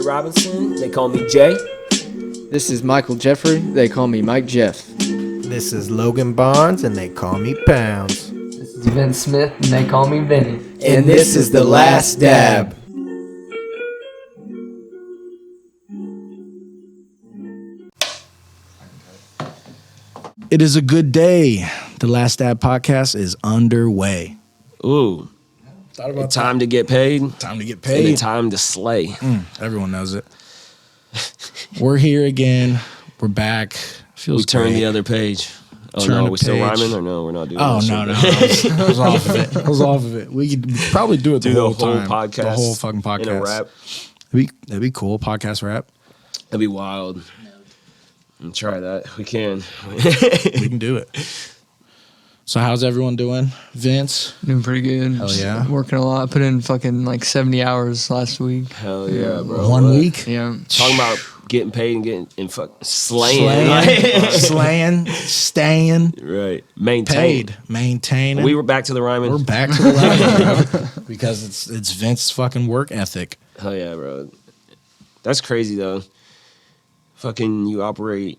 Robinson. They call me Jay. This is Michael Jeffrey. They call me Mike Jeff. This is Logan Barnes, and they call me Pounds. This is Vince Smith, and they call me Vinny. And this is The Last Dab. It is a good day. The Last Dab podcast is underway. Ooh. Time to get paid. Time to get And paid. time to slay. Everyone knows it. We're here again. We're back. Feels We turned great. the other page. Oh, Turn no, the we still page. rhyming or no? We're not doing Oh, that no, shit. no. I was off of it. I was off of it. We could probably do it Do the the whole whole time. podcast. The whole fucking podcast. In a rap. That'd be cool. Podcast rap. That'd be wild. And try that. We can. We can do it. So how's everyone doing? Vince? Doing pretty good. Hell yeah. Just working a lot. Put in fucking like 70 hours last week. Hell yeah, bro. One What? week? Yeah. Talking about getting paid and getting and slaying. Slaying. Staying. Right. Maintain. Paid. Maintaining. We were back to the rhyming. We're back to the line, bro. Because it's Vince's fucking work ethic. Hell yeah, bro. That's crazy though. Fucking you operate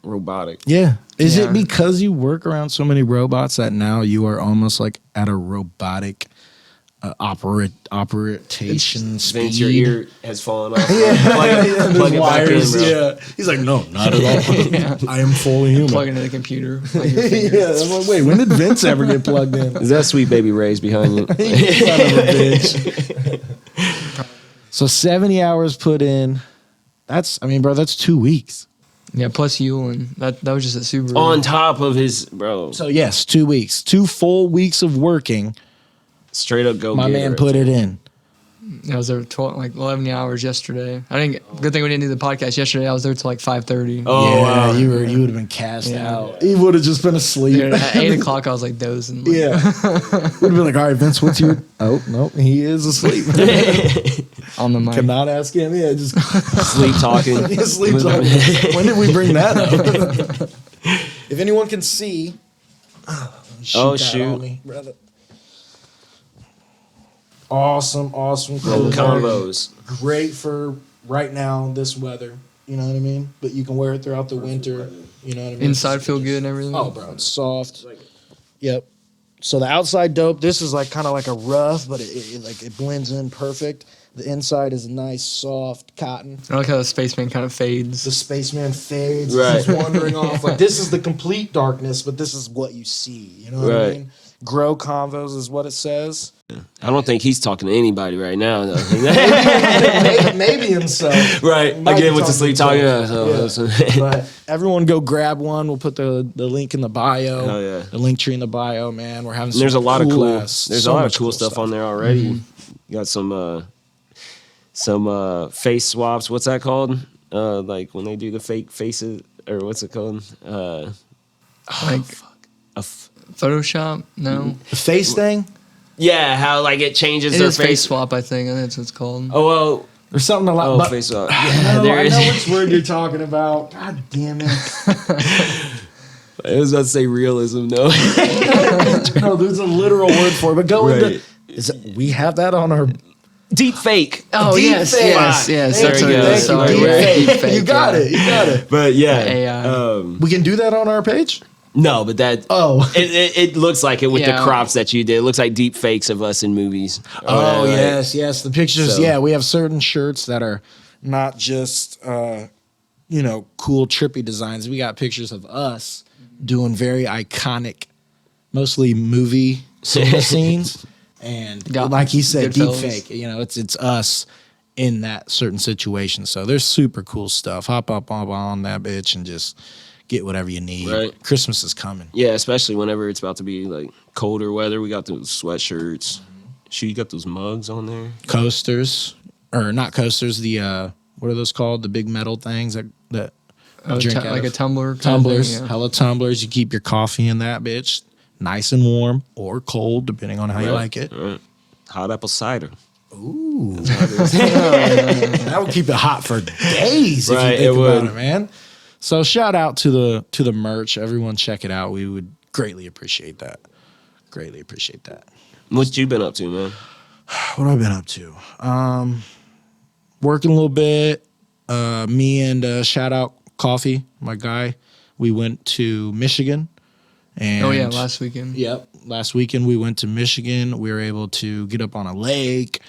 robotic. Yeah. Is Yeah. it because you work around so many robots that now you are almost like at a robotic operation speed? Vince, your ear has fallen off. Yeah, Plug it back in, bro. yeah. He's like, no, not at all. I am fully human. Plug into the computer. Like your fingers. Yeah, I'm like, wait, when did Vince ever get plugged in? Is that Sweet Baby Ray's behind you? Son of a bitch. So 70 hours put in. That's 2 weeks. Yeah, plus you, and that was just a Subaru. On top of his, bro. So yes, 2 weeks. 2 full weeks of working. Straight up go My get man it. put it in. I was there 11 hours yesterday. Good thing we didn't do the podcast yesterday. I was there till like 5:30. Oh, yeah, wow. you would have been cast Yeah. out. He would have just been asleep. Dude, at 8 o'clock, I was like dozing. Like, Yeah. Would have been like, all right, Vince, what's your... Oh, no, he is asleep. on the mic. Cannot ask him. Yeah, just Sleep talking. Yeah, sleep talking. When did we bring that up? If anyone can see... Oh, that shoot. on me, brother. Awesome Little combos. Great for right now, this weather. You know what I mean? But you can wear it throughout the winter. You know what I mean? Inside feel good and everything. Oh, bro, it's soft. Yep. So the outside dope. This is like kind of like a rough, but it blends in perfect. The inside is a nice soft cotton. I like how the spaceman kind of fades. The spaceman fades. Right. He's wandering off. Like this is the complete darkness, but this is what you see. You know what I Right. mean? Grow convos is what it says. I don't think he's talking to anybody right now, though. Maybe himself. Right. Might Again, be with the sleep talking. talking But everyone go grab one. We'll put the link in the bio. Hell yeah. The link tree in the bio, man. We're having some There's a lot of cool. ass- There's so a lot much of cool stuff on there already. You got some face swaps. What's that called? Like when they do the fake faces, or what's it called? Like A f- Photoshop? No. The face thing? yeah, how like it changes It their is face swap, I think. I think that's what it's called. Oh well. There's something a lot. Oh, but- face swap. No, there I is. know which word you're talking about. God damn it. I was about to say realism. No. No, there's a literal word for it. But go Right. into... we have that on our... Deep fake. Oh, Deep yes, fake. yes. There That's you what go. it is. Sorry, Sorry, Deep yeah, fake. deep fake, You got yeah. it. You got it. But yeah. AI. We can do that on our page? No, but that. Oh. It looks like it with Yeah. the crops that you did. It looks like deep fakes of us in movies. Oh, Right. yes. The pictures. So- Yeah, we have certain shirts that are not just, cool, trippy designs. We got pictures of us doing very iconic, mostly movie cinema scenes. And Got like he said, deep Goodfellas. fake. It's us in that certain situation. So there's super cool stuff. Hop up on that bitch and just get whatever you need. Right. Christmas is coming. Yeah, especially whenever it's about to be like colder weather. We got those sweatshirts. Shoot, you got those mugs on there. Coasters, or not coasters, the what are those called? The big metal things that you drink out Like a of? tumbler. kind of Tumblers, thing, yeah. hella tumblers. You keep your coffee in that bitch, nice and warm or cold, depending on how you like it. Right. Hot apple cider. Ooh, that would keep it hot for days. Right, if you it think about would. it, man. So shout out to the merch. Everyone, check it out. We would greatly appreciate that. Greatly appreciate that. What you been up to, man? What have I been up to? working a little bit. Me and shout out Coffee, my guy. We went to Michigan. And Oh yeah, last weekend. Yep. Last weekend we went to Michigan. We were able to get up on a lake,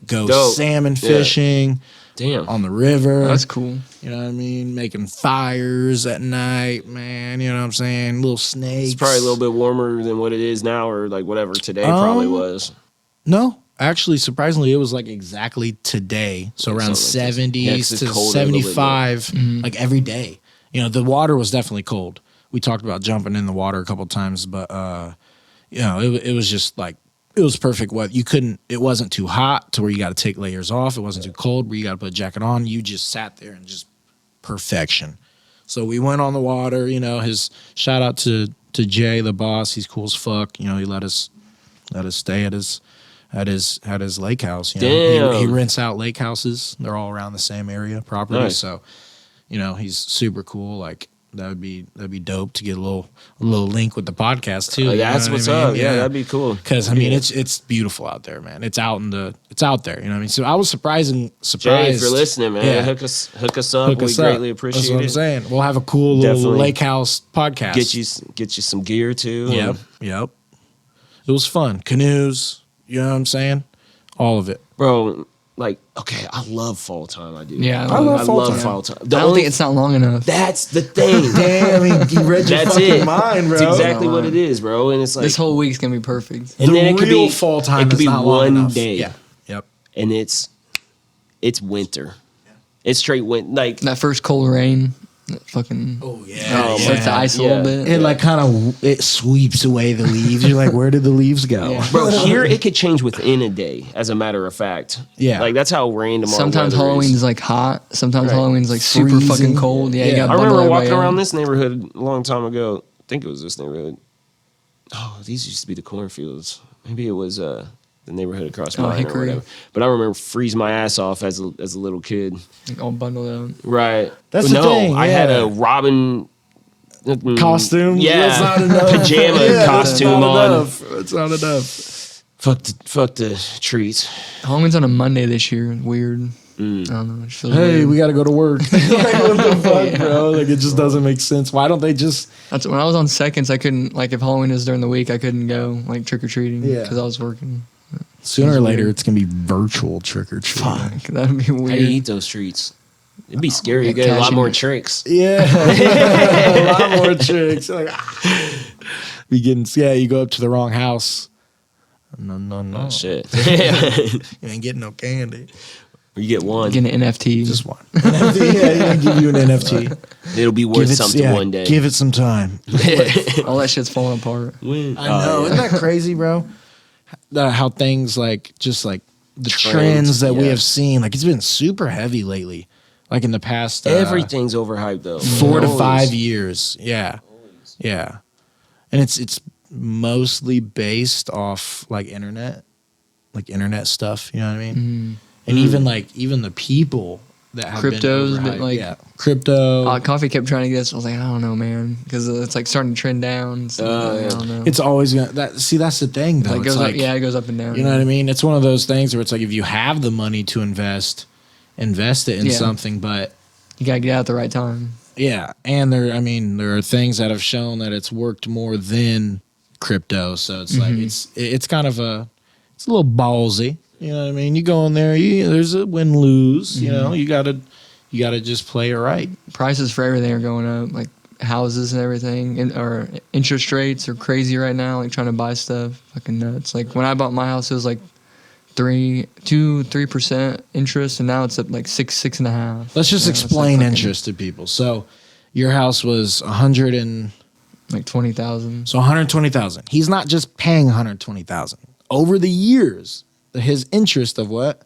go Dope. salmon fishing Damn. on the river. That's cool. You know what I mean? Making fires at night, man. You know what I'm saying? Little snakes. It's probably a little bit warmer than what it is now, or like whatever today probably was. No, actually, surprisingly, it was like exactly today. So around something like this. Yeah, 'cause 70s it's to colder a little bit 75, like every day. You know, the water was definitely cold. We talked about jumping in the water a couple times, but you know, it was just like it was perfect weather. It wasn't too hot to where you got to take layers off. It wasn't too cold where you got to put a jacket on. You just sat there and just perfection. So we went on the water. You know, his shout out to Jay, the boss. He's cool as fuck. You know, he let us stay at his lake house. You know, Damn. he rents out lake houses. They're all around the same area property. Nice. So, you know, he's super cool. Like that'd be dope to get a little link with the podcast too. You That's know what's what I mean? up. Yeah, that'd be cool. Because I mean, it's beautiful out there, man. It's out there. You know what I mean? So I was surprised. Jay, if you're listening, man, Yeah. hook us up. Hook We us up. greatly appreciate That's what I'm it. saying. We'll have a cool little Definitely. lake house podcast. Get you some gear too. Yep. It was fun. Canoes. You know what I'm saying? All of it. Bro. Like, okay, I love fall time. I do. Yeah, I love love time. fall time. I don't think it's not long enough. That's the thing. Damn, you read your That's fucking it. mind, bro. That's exactly what it is, bro. And it's like This whole week's gonna be perfect. and the then it could real be fall time It could is be not long one enough. day. Yeah. Yep. And it's winter. It's straight winter. Like That first cold rain, that fucking starts to ice a little bit. It like kind of it sweeps away the leaves. You're like, where did the leaves go? Yeah. Bro, here it could change within a day, as a matter of fact. Yeah. Like that's how random our Sometimes weather Halloween's is. like hot. Sometimes Right. Halloween's like super Freezing. fucking cold. Yeah, Yeah. you got I remember walking around this neighborhood a long time ago. I think it was this neighborhood. Oh, these used to be the cornfields. Maybe it was the neighborhood across mine or Hickory. whatever. But I remember freeze my ass off as a little kid. all bundled up. Right. That's no, the thing, I had yeah. a Robin Costume? Yeah, That's not enough. pajama Yeah, costume that's not on. enough. It's not enough. Fuck the trees. Halloween's on a Monday this year. Weird. I don't know. It just feels Hey, weird. we got to go to work. Like, what the fuck, bro? Like, it just doesn't make sense. Why don't they just... That's when I was on seconds. I couldn't like if Halloween is during the week, I couldn't go like trick or treating Yeah. because I was working. Sooner or later, it's going to be virtual trick-or-treating. Like, that'd be How do weird. you eat those treats? It'd be scary. You like get a lot cashing more it. tricks. Yeah. A lot more tricks. Like, you go up to the wrong house. No. Oh shit! You ain't getting no candy. You get one. Getting an NFT. Just one. NFT, yeah, give you an NFT. It'll be worth something one day. Give it some time. all that shit's falling apart. I know. Isn't that crazy, bro? How things like just like the trends that we yeah. have seen, like it's been super heavy lately. Like in the past Everything's overhyped though. 4 to Always. 5 years. Yeah. Yeah. And it's mostly based off like internet stuff, you know what I mean? Mm-hmm. And even the people that have Crypto's been been, overhyped. like- yeah. Crypto. Coffee kept trying to get this. I was like, I don't know, man, because it's like starting to trend down. So, yeah. I don't know. It's always gonna that's the thing though. like It's goes like, up, yeah, it goes up and down. you know what I mean? It's one of those things where it's like if you have the money to invest it in Yeah. something, but You gotta get out at the right time. yeah, and there are things that have shown that it's worked more than crypto, so it's like it's kind of it's a little ballsy, you know what I mean? You go in there, there's a win lose, you know, you gotta just play it right. Prices for everything are going up, like houses and everything, or interest rates are crazy right now. Like trying to buy stuff, fucking nuts. Like when I bought my house, it was like 3% interest, and now it's up like 6.5. Let's just You know, it's explain like fucking, interest to people. So your house was like 20,000. So 120,000. He's not just paying 120,000. Over the years, his interest of what?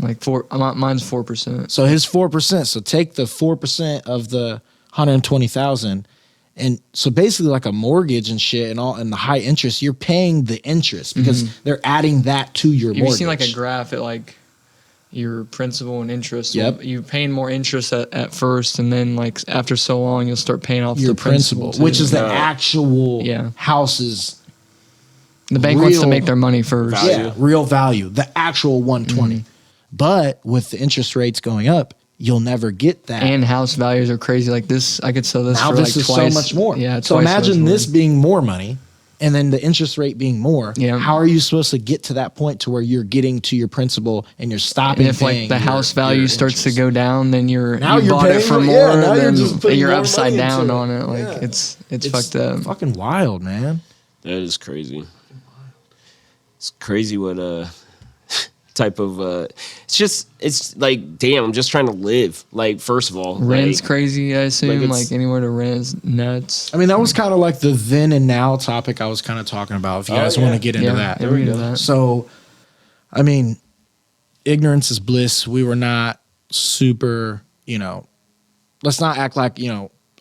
Like mine's 4%. So his 4%. So take the 4% of the 120,000, and so basically like a mortgage and shit and the high interest, you're paying the interest because they're adding that to your You've mortgage. seen like a graph at like your principal and interest. Yep. Well, you're paying more interest at first, and then like after so long, you'll start paying off your the principal, which too. is the actual Yeah. house's The bank wants to real- make their money first. Value. real value, the actual 120. But with the interest rates going up, you'll never get that. And house values are crazy. Like this, I could sell this Now for this like is twice. so much more. Yeah. So twice imagine what this it's worth. being more money and then the interest rate being more. Yeah. How are you supposed to get to that point to where you're getting to your principal and you're stopping And if like paying the your- house value your starts to interest? go down, then Now you you're bought it paying for more- more, yeah, now you're then just putting you're more upside money down into on it. it. Like Yeah. it's fucked up. Fucking wild, man. That is crazy. It's crazy what type of it's like, damn, I'm just trying to live. Like, first of all, Rent's like, crazy. I assume it's- like anywhere to rent is nuts. I mean, that was kind of like the then and now topic I was kind of talking about. If you guys want to get into that. Yeah, we can do that. So, I mean, ignorance is bliss. We were not super, let's not act like,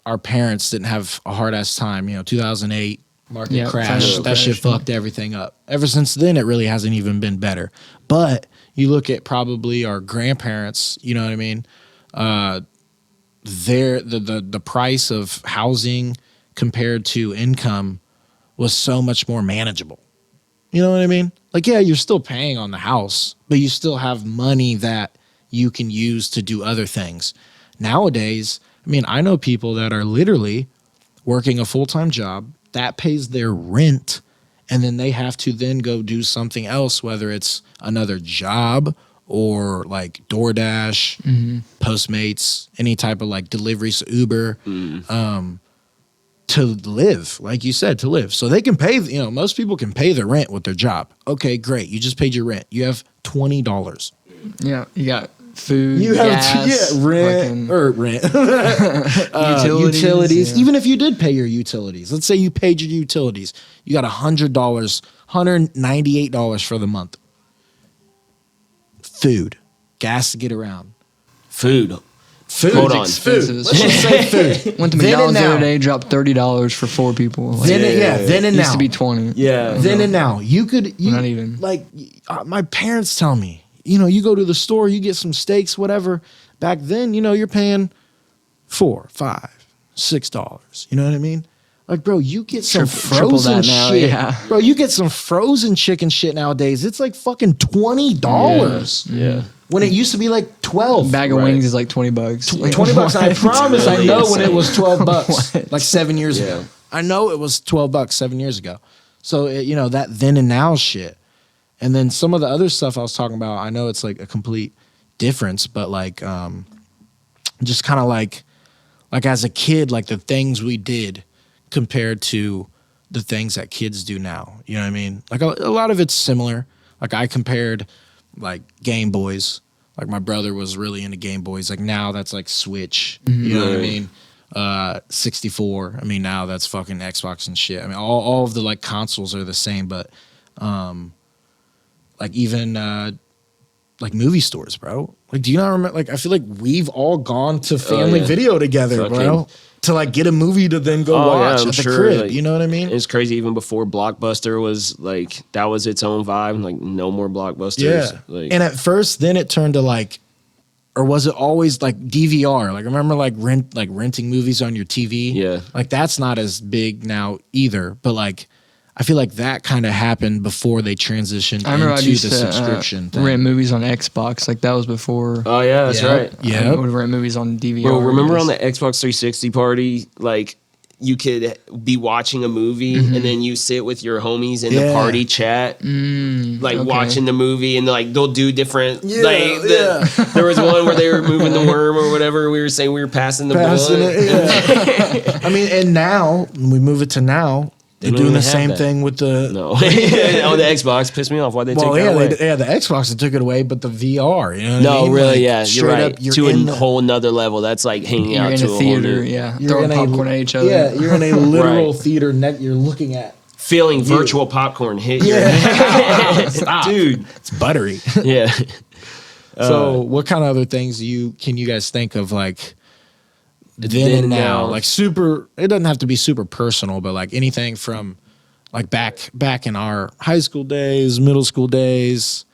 our parents didn't have a hard ass time. 2008 market Yeah, crash. financial That shit crash, yeah. fucked everything up. Ever since then, it really hasn't even been better. But you look at probably our grandparents, you know what I mean? The price of housing compared to income was so much more manageable. You know what I mean? Like, yeah, you're still paying on the house, but you still have money that you can use to do other things. Nowadays, I mean, I know people that are literally working a full-time job that pays their rent, and then they have to then go do something else, whether it's another job or like DoorDash, Postmates, any type of like deliveries, Uber, to live, like you said, to live. So they can pay, most people can pay their rent with their job. Okay, great. You just paid your rent. You have $20. Yeah, you got food, You have gas, rent fucking or rent, utilities. Yeah. Even if you did pay your utilities, let's say you paid your utilities, you got $100, $198 for the month. Food, gas to get around. food. Food, Hold on. food. Expensive as Let's just say food. Went to Then and McDonald's the now. other day, dropped $30 for 4 people. Like, Then and it used now. to be 20. Yeah. Then and now, you Not even. like my parents tell me, you go to the store, you get some steaks, whatever. Back then, you're paying $4, $5, $6. You know what I mean? Like, bro, you get some Triple frozen that now, shit. yeah. Bro, you get some frozen chicken shit nowadays. It's like fucking $20. Yeah. When it used to be like 12. Bag of Right. wings is like $20. Like, $20. I promise I really know when it insane. was $12 What? like 7 years Yeah. ago. I know it was $12 7 years ago. So that then and now shit. And then some of the other stuff I was talking about, I know it's like a complete difference, but like just kind of like as a kid, like the things we did compared to the things that kids do now. You know what I mean? Like a lot of it's similar. Like I compared like Game Boys. Like my brother was really into Game Boys. Like now that's like Switch. You know what I mean? 64. I mean now that's fucking Xbox and shit. I mean all of the like consoles are the same, but like even like movie stores, bro. Like do you not remember? Like I feel like we've all gone to family yeah. video together, Fucking- bro. To like get a movie to then go Oh, yeah, watch I'm at the sure, crib. like, You know what I mean? It's crazy. Even before Blockbuster was like, that was its own vibe. Like, no more Blockbusters. Yeah. Like, And at first, then it turned to like, or was it always like DVR? Like remember like renting movies on your TV? Yeah. Like that's not as big now either. But like I feel like that kind of happened before they transitioned I remember I into used the to subscription thing. rent movies on Xbox. Like that was before. oh yeah, that's Yep. right. Yeah. I would rent movies on DVR. Bro, remember on Just- the Xbox 360 party, like you could be watching a movie and then you sit with your homies in the Yeah. party chat, like okay. watching the movie, and like they'll do different. Yeah, There was one where they were moving the worm or whatever. We were saying we were passing the Passing blunt. it, yeah. I mean, and now when we move it to now, they're don't doing even the have same that. thing with the. No, oh the Xbox pissed me off. Why'd they Well, take that away? the Xbox that took it away, but the VR. You know what I No, mean? really, Like, yeah, you're straight right. up, you're To in a the- whole nother level. That's like hanging You're out in to a a whole theater, new, yeah, You're throwing in a- popcorn at each other. Yeah, you're in a literal Right. theater. You're looking at. feeling virtual popcorn hit your Stop. dude. It's buttery. Yeah. So, what kind of other things can you guys think of like then and now? Like super. It doesn't have to be super personal, but like anything from like back in our high school days, middle school days,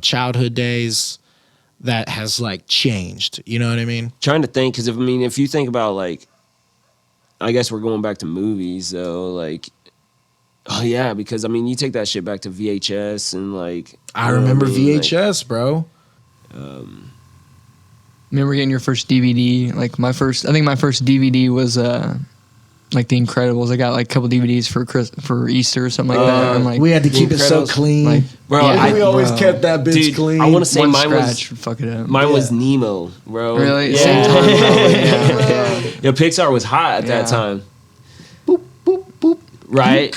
childhood days, that has like changed. You know what I mean? Trying to think, because if you think about like, I guess we're going back to movies though. Like, oh yeah, because you take that shit back to VHS and like. I you know what remember mean? Like, VHS, bro. Remember getting your first DVD? Like I think my first DVD was like The Incredibles. I got like a couple DVDs for Easter or something like that. I'm like, we had to keep it so Incredibles. clean. like, Bro, yeah, we always kept that bitch dude, clean. I want to say one mine scratch was would fuck it up. mine was Nemo, bro. Really? Yeah. Same time, probably. Yeah. Yeah, Pixar was hot at that Yeah. time, boop, boop, boop. right?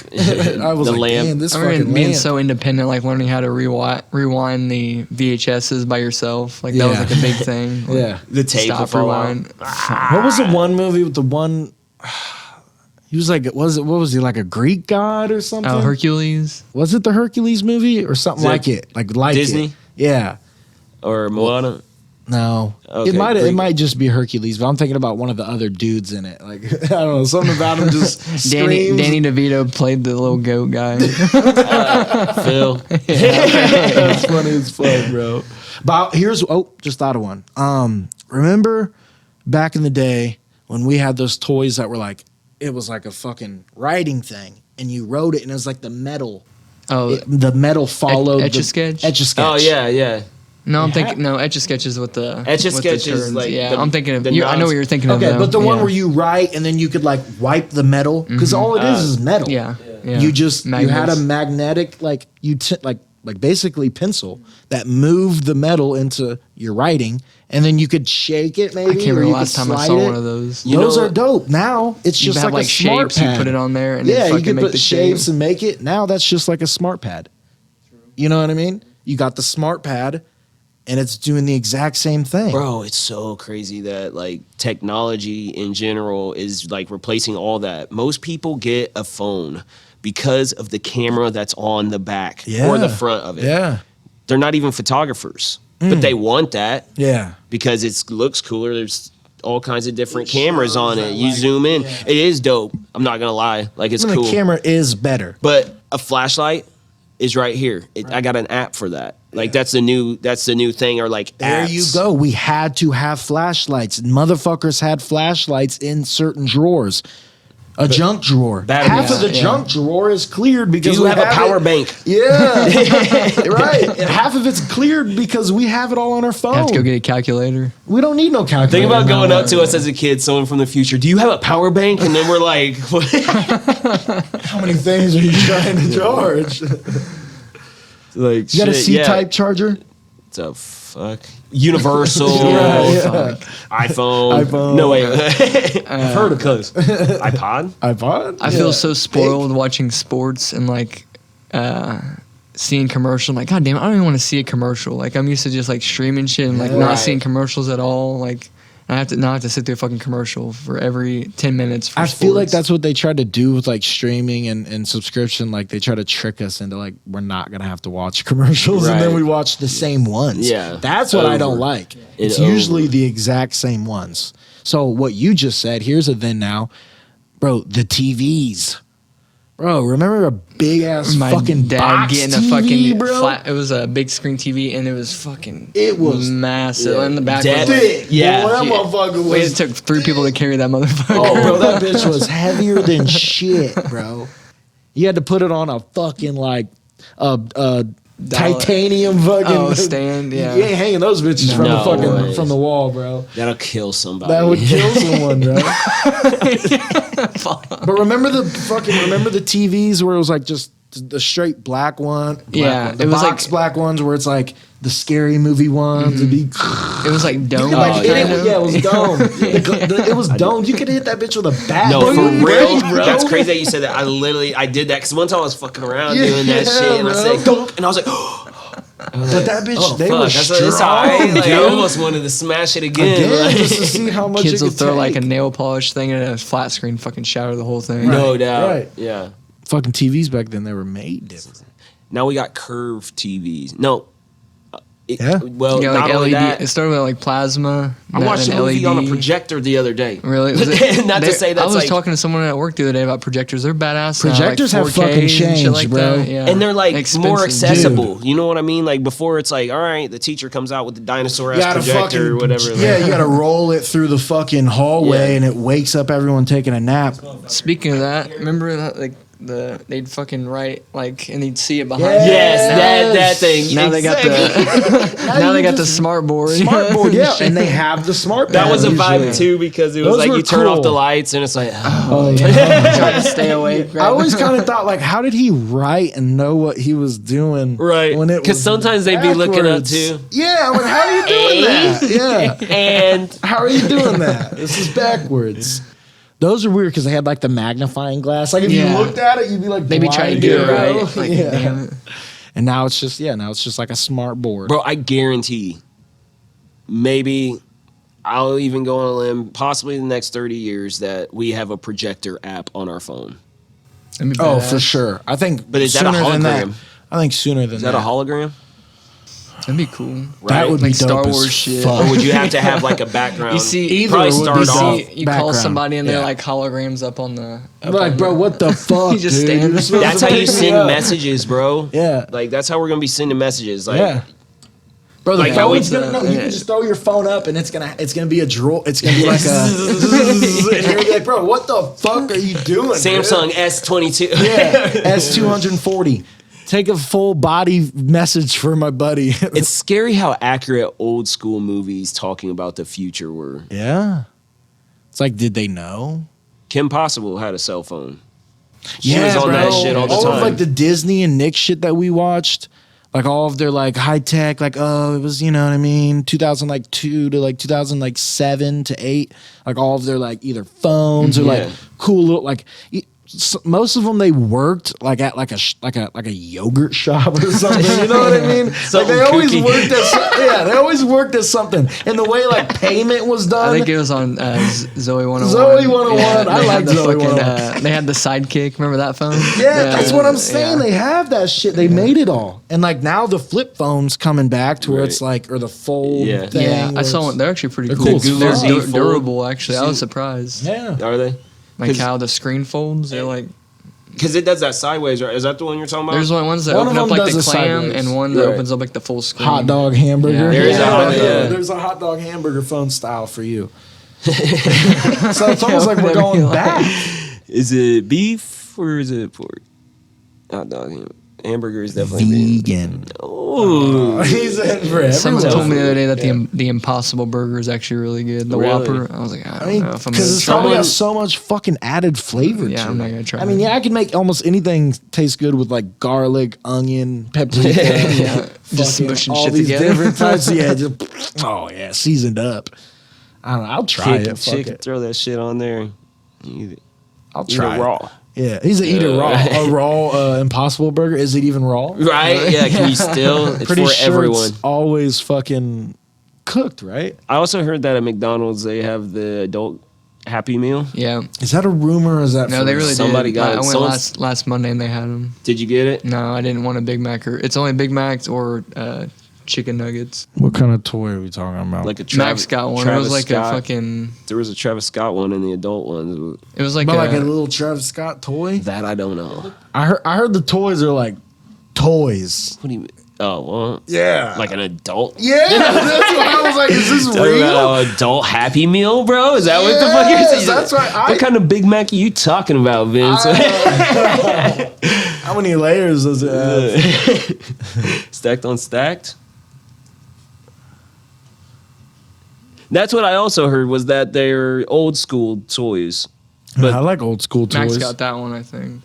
I was the like, lamp. damn, this I remember fucking being lamp. so independent, like learning how to rewind the VHSs by yourself. Like that was Yeah. like a big thing. Like, Yeah. The tape Stop, would fall out. rewind. What was the one movie with the one? He was like, what was he, like a Greek god or something? Oh, Hercules. Was it the Hercules movie or something Is it like it? Like Disney? it? Yeah. Or Moana. No. Okay, It Greek. might just be Hercules, but I'm thinking about one of the other dudes in it. Like I don't know, something about him just Danny screams. DeVito played the little goat guy. Phil. That's funny as fuck, bro. But just thought of one. Remember back in the day when we had those toys that were like, it was like a fucking writing thing, and you wrote it, and it was like the metal. Oh, The metal followed Etch-a-Sketch? Etch-a-Sketch. Oh yeah. no, I'm thinking Etch-a-Sketch is with the Etch-a-Sketch with the is turns. like yeah. the- I'm thinking of the you. I know knobs. what you're thinking of. Okay, though. but the one Yeah. where you write and then you could like wipe the metal, because all it is metal. yeah. You just you had a Magnets. magnetic like like basically pencil that moved the metal into your writing, and then you could shake it maybe. I can't or remember you the could last time I slide saw it. one of those. You Those know- are dope. Now it's You just have like a smart shapes. pad. You put it on there, and Yeah, then you fucking could make put the shapes shape. and make it. Now that's just like a smart pad. You know what I mean? You got the smart pad, and it's doing the exact same thing. Bro, it's so crazy that like technology in general is like replacing all that. Most people get a phone because of the camera that's on the back or the front of it. Yeah, They're not even photographers, but they want that yeah. because it looks cooler. There's all kinds of different cameras on it. You zoom in. It is dope. I'm not gonna lie. Like it's And cool. the camera is better. But a flashlight is right here. I got an app for that. Like that's the new thing. Or like There apps. you go. We had to have flashlights. Motherfuckers had flashlights in certain drawers. A junk drawer. Batteries. Half of the Yeah. junk drawer is cleared Do because you we have a power it. bank? Yeah, right. And half of it's cleared because we have it all on our phone. Have to go get a calculator. We don't need no calculator. Think about going now. up to us as a kid, someone from the future. Do you have a power bank? And then we're like, How many things are you trying to charge? like You got a shit, C-type charger? What the fuck? Universal, Yeah. iPhone. No wait, I've heard of those. iPod. iPod? I feel so spoiled watching sports and like seeing commercial. I'm like, God damn, I don't even want to see a commercial. Like I'm used to just like streaming shit and like Yeah. not Right. seeing commercials at all. Like I have to sit through a fucking commercial for every 10 minutes. For I feel like sports. that's what they try to do with like streaming and subscription. Like they try to trick us into like we're not gonna have to watch commercials, and then Right. we watch the same ones. Yeah. that's what I don't Over. like. And It's usually over. the exact same ones. So what you just said, here's a then now, bro. The TVs, bro. Remember a big ass my fucking dad box getting TV, a fucking bro? flat. It was a big screen TV and it was fucking. It was massive. In the back, Dad- was like, Thick. Yeah. Boy, that Yeah. motherfucker wait, was. it took 3 people to carry that motherfucker. Oh, bro, that bitch was heavier than shit, bro. You had to put it on a fucking like titanium fucking stand, yeah. You ain't hanging those bitches from the No fucking way. from the wall, bro. That'll kill somebody. That would kill someone, bro. But remember the TVs where it was like just the straight black one? Yeah, the it was box like- black ones where it's like the scary movie ones. It'd be It was like dome. like, yeah. kind of. it was domed. It was domed. You could hit that bitch with a bat. No, bro. for You real. ready, bro? That's crazy that you said that. I did that because one time I was fucking around Yeah, doing that shit, and I bro. said, "Dunk," and I was like, But that bitch, "Oh they fuck, were that's strong. it's all right." Like, I dude. almost wanted to smash it again. Again, like- just to see how much Kids it will could throw like a take. nail polish thing and a flat screen fucking shatter the whole thing. no doubt. right. Yeah. Fucking TVs back then, they were made different. Now we got curved TVs. No. Yeah. Well, Yeah, not like only LED. that. It started with like plasma. I watched a and movie on a LED. projector the other day. Really? Was it- Not to say I that's was like, talking to someone at work the other day about projectors. They're badass. now, Projectors like have 4Ks fucking and shit changed, like bro. that. Yeah. and they're like more Expensive. accessible. You know what I mean? Like before, it's like, all right, the teacher comes out with the dinosaur ass projector or whatever. Yeah, you gotta roll it through the fucking hallway Yeah. and it wakes up everyone taking a nap. Speaking of that, remember that, like they'd fucking write like, and they'd see it behind. Yes, that thing. Now they got the now they got the smart board. Smart board, yeah, and they have the smart. That was a batteries, vibe too, because it was Those like were you turn off the cool. lights and it's like, Oh yeah. Trying to stay awake. I always kind of thought, like, how did he write and know what he was doing? right. When it Because was sometimes they'd be looking up backwards? too. Yeah, like, how are you doing that? Yeah. And How are you doing that? This is backwards. Those are weird because they had like the magnifying glass. Like if Yeah. you looked at it, you'd be like, They be trying to blind, do it bro. right. Like, yeah. damn it. And now it's just like a smart board. bro, I guarantee, maybe I'll even go on a limb, possibly in the next 30 years, that we have a projector app on our phone. That'd be Oh, badass. for sure. I think. But is that a sooner than that- hologram? I think sooner than Is that a hologram? That'd be cool. That would be Like dope Star as Wars shit. fuck. Or would you have to have like a background? You see, Either probably would start be off. dope. you call Background. somebody and they're Yeah. like holograms up on the. Up Like, on bro, the- what the fuck? You just dude? stand You're there. supposed That's to how you pick me send up. messages, bro. Yeah. Like that's how we're gonna be sending messages. Like Yeah. Bro, the Like, phone's how gonna it's, know. You yeah. can just throw your phone up and it's gonna be a draw. It's gonna be like a. And you're gonna be like, bro, what the fuck are you doing? Samsung dude? S22. Yeah, S240. Take a full body message for my buddy. It's scary how accurate old school movies talking about the future were. Yeah. It's like, did they know? Kim Possible had a cell phone. She was on that shit all the All time. of like the Disney and Nick shit that we watched, like all of their like high tech, like it was, you know what I mean, 2002 to like 2007 to 8, like all of their like either phones or like Yeah. cool little like. Most of them they worked like at like a yogurt shop or something. You know what I mean? Like Something they always kooky. worked at they always worked at something. And the way like payment was done. I think it was on Zoe 101. Zoe 101. I they like had the Zoe fucking, 101. They had the sidekick. Remember that phone? Yeah, that's what I'm saying. yeah. They have that shit. They made it all. And like now the flip phone's coming back to where it's like, or the fold Yeah. thing. Yeah, I where saw it's- one. They're actually pretty They're cool. cool as They're fuck. du- Fold. durable, actually. I See- was surprised. Yeah. Are they? Like how the screen folds. They're like, Because it does that sideways, right? Is that the one you're talking about? there's ones that One of open up them like does the it clam sideways. and one that Right. opens up like the full screen. Hot dog hamburger. Yeah. There is a hot- yeah. There's a hot dog hamburger phone style for you. So it's almost like we're going back. Is it beef or is it pork? Hot dog. Hamburger is definitely Vegan. Oh, He's in for Someone everyone. told me the other day that the Impossible Burger is actually really good. The Really? Whopper. I was like, I don't I mean, know if I'm because gonna it's try probably it. got so much fucking added flavor Yeah, to I'm it. not gonna try I mean, it. yeah, I can make almost anything taste good with like garlic, onion, paprika. Yeah, just fucking smushing all shit these together. different types. Yeah, just seasoned up. I don't know. I'll try chicken, it. Fuck chicken, it. throw that shit on there. Eat it. I'll Eat try it it. raw. Yeah, he's a eater raw. A raw Impossible Burger. Is it even raw? Right? Yeah. Can you still? It's Pretty for sure everyone. it's always fucking cooked, right? I also heard that at McDonald's they have the adult Happy Meal. Yeah. Is that a rumor or is that No, for they really Somebody did. got I it. went Someone's- last Monday and they had them. Did you get it? No, I didn't want a Big Mac. It's only Big Macs or chicken nuggets. What kind of toy are we talking about? Like a Max got one. Travis It was like Scott. a fucking. There was a Travis Scott one in the adult ones. It was like But like a a. little Travis Scott toy? That I don't know. I heard the toys are like toys. What do you mean? Oh, well, Yeah. like an adult. Yeah, that's what I was like. Is this Talking real? about an adult Happy Meal, bro? Is that what the fuck you're Yes, saying? that's right. What kind of Big Mac are you talking about, Vince? How many layers does it have? Stacked on stacked? That's what I also heard was that they're old school toys. But I like old school Max toys. got that one, I think.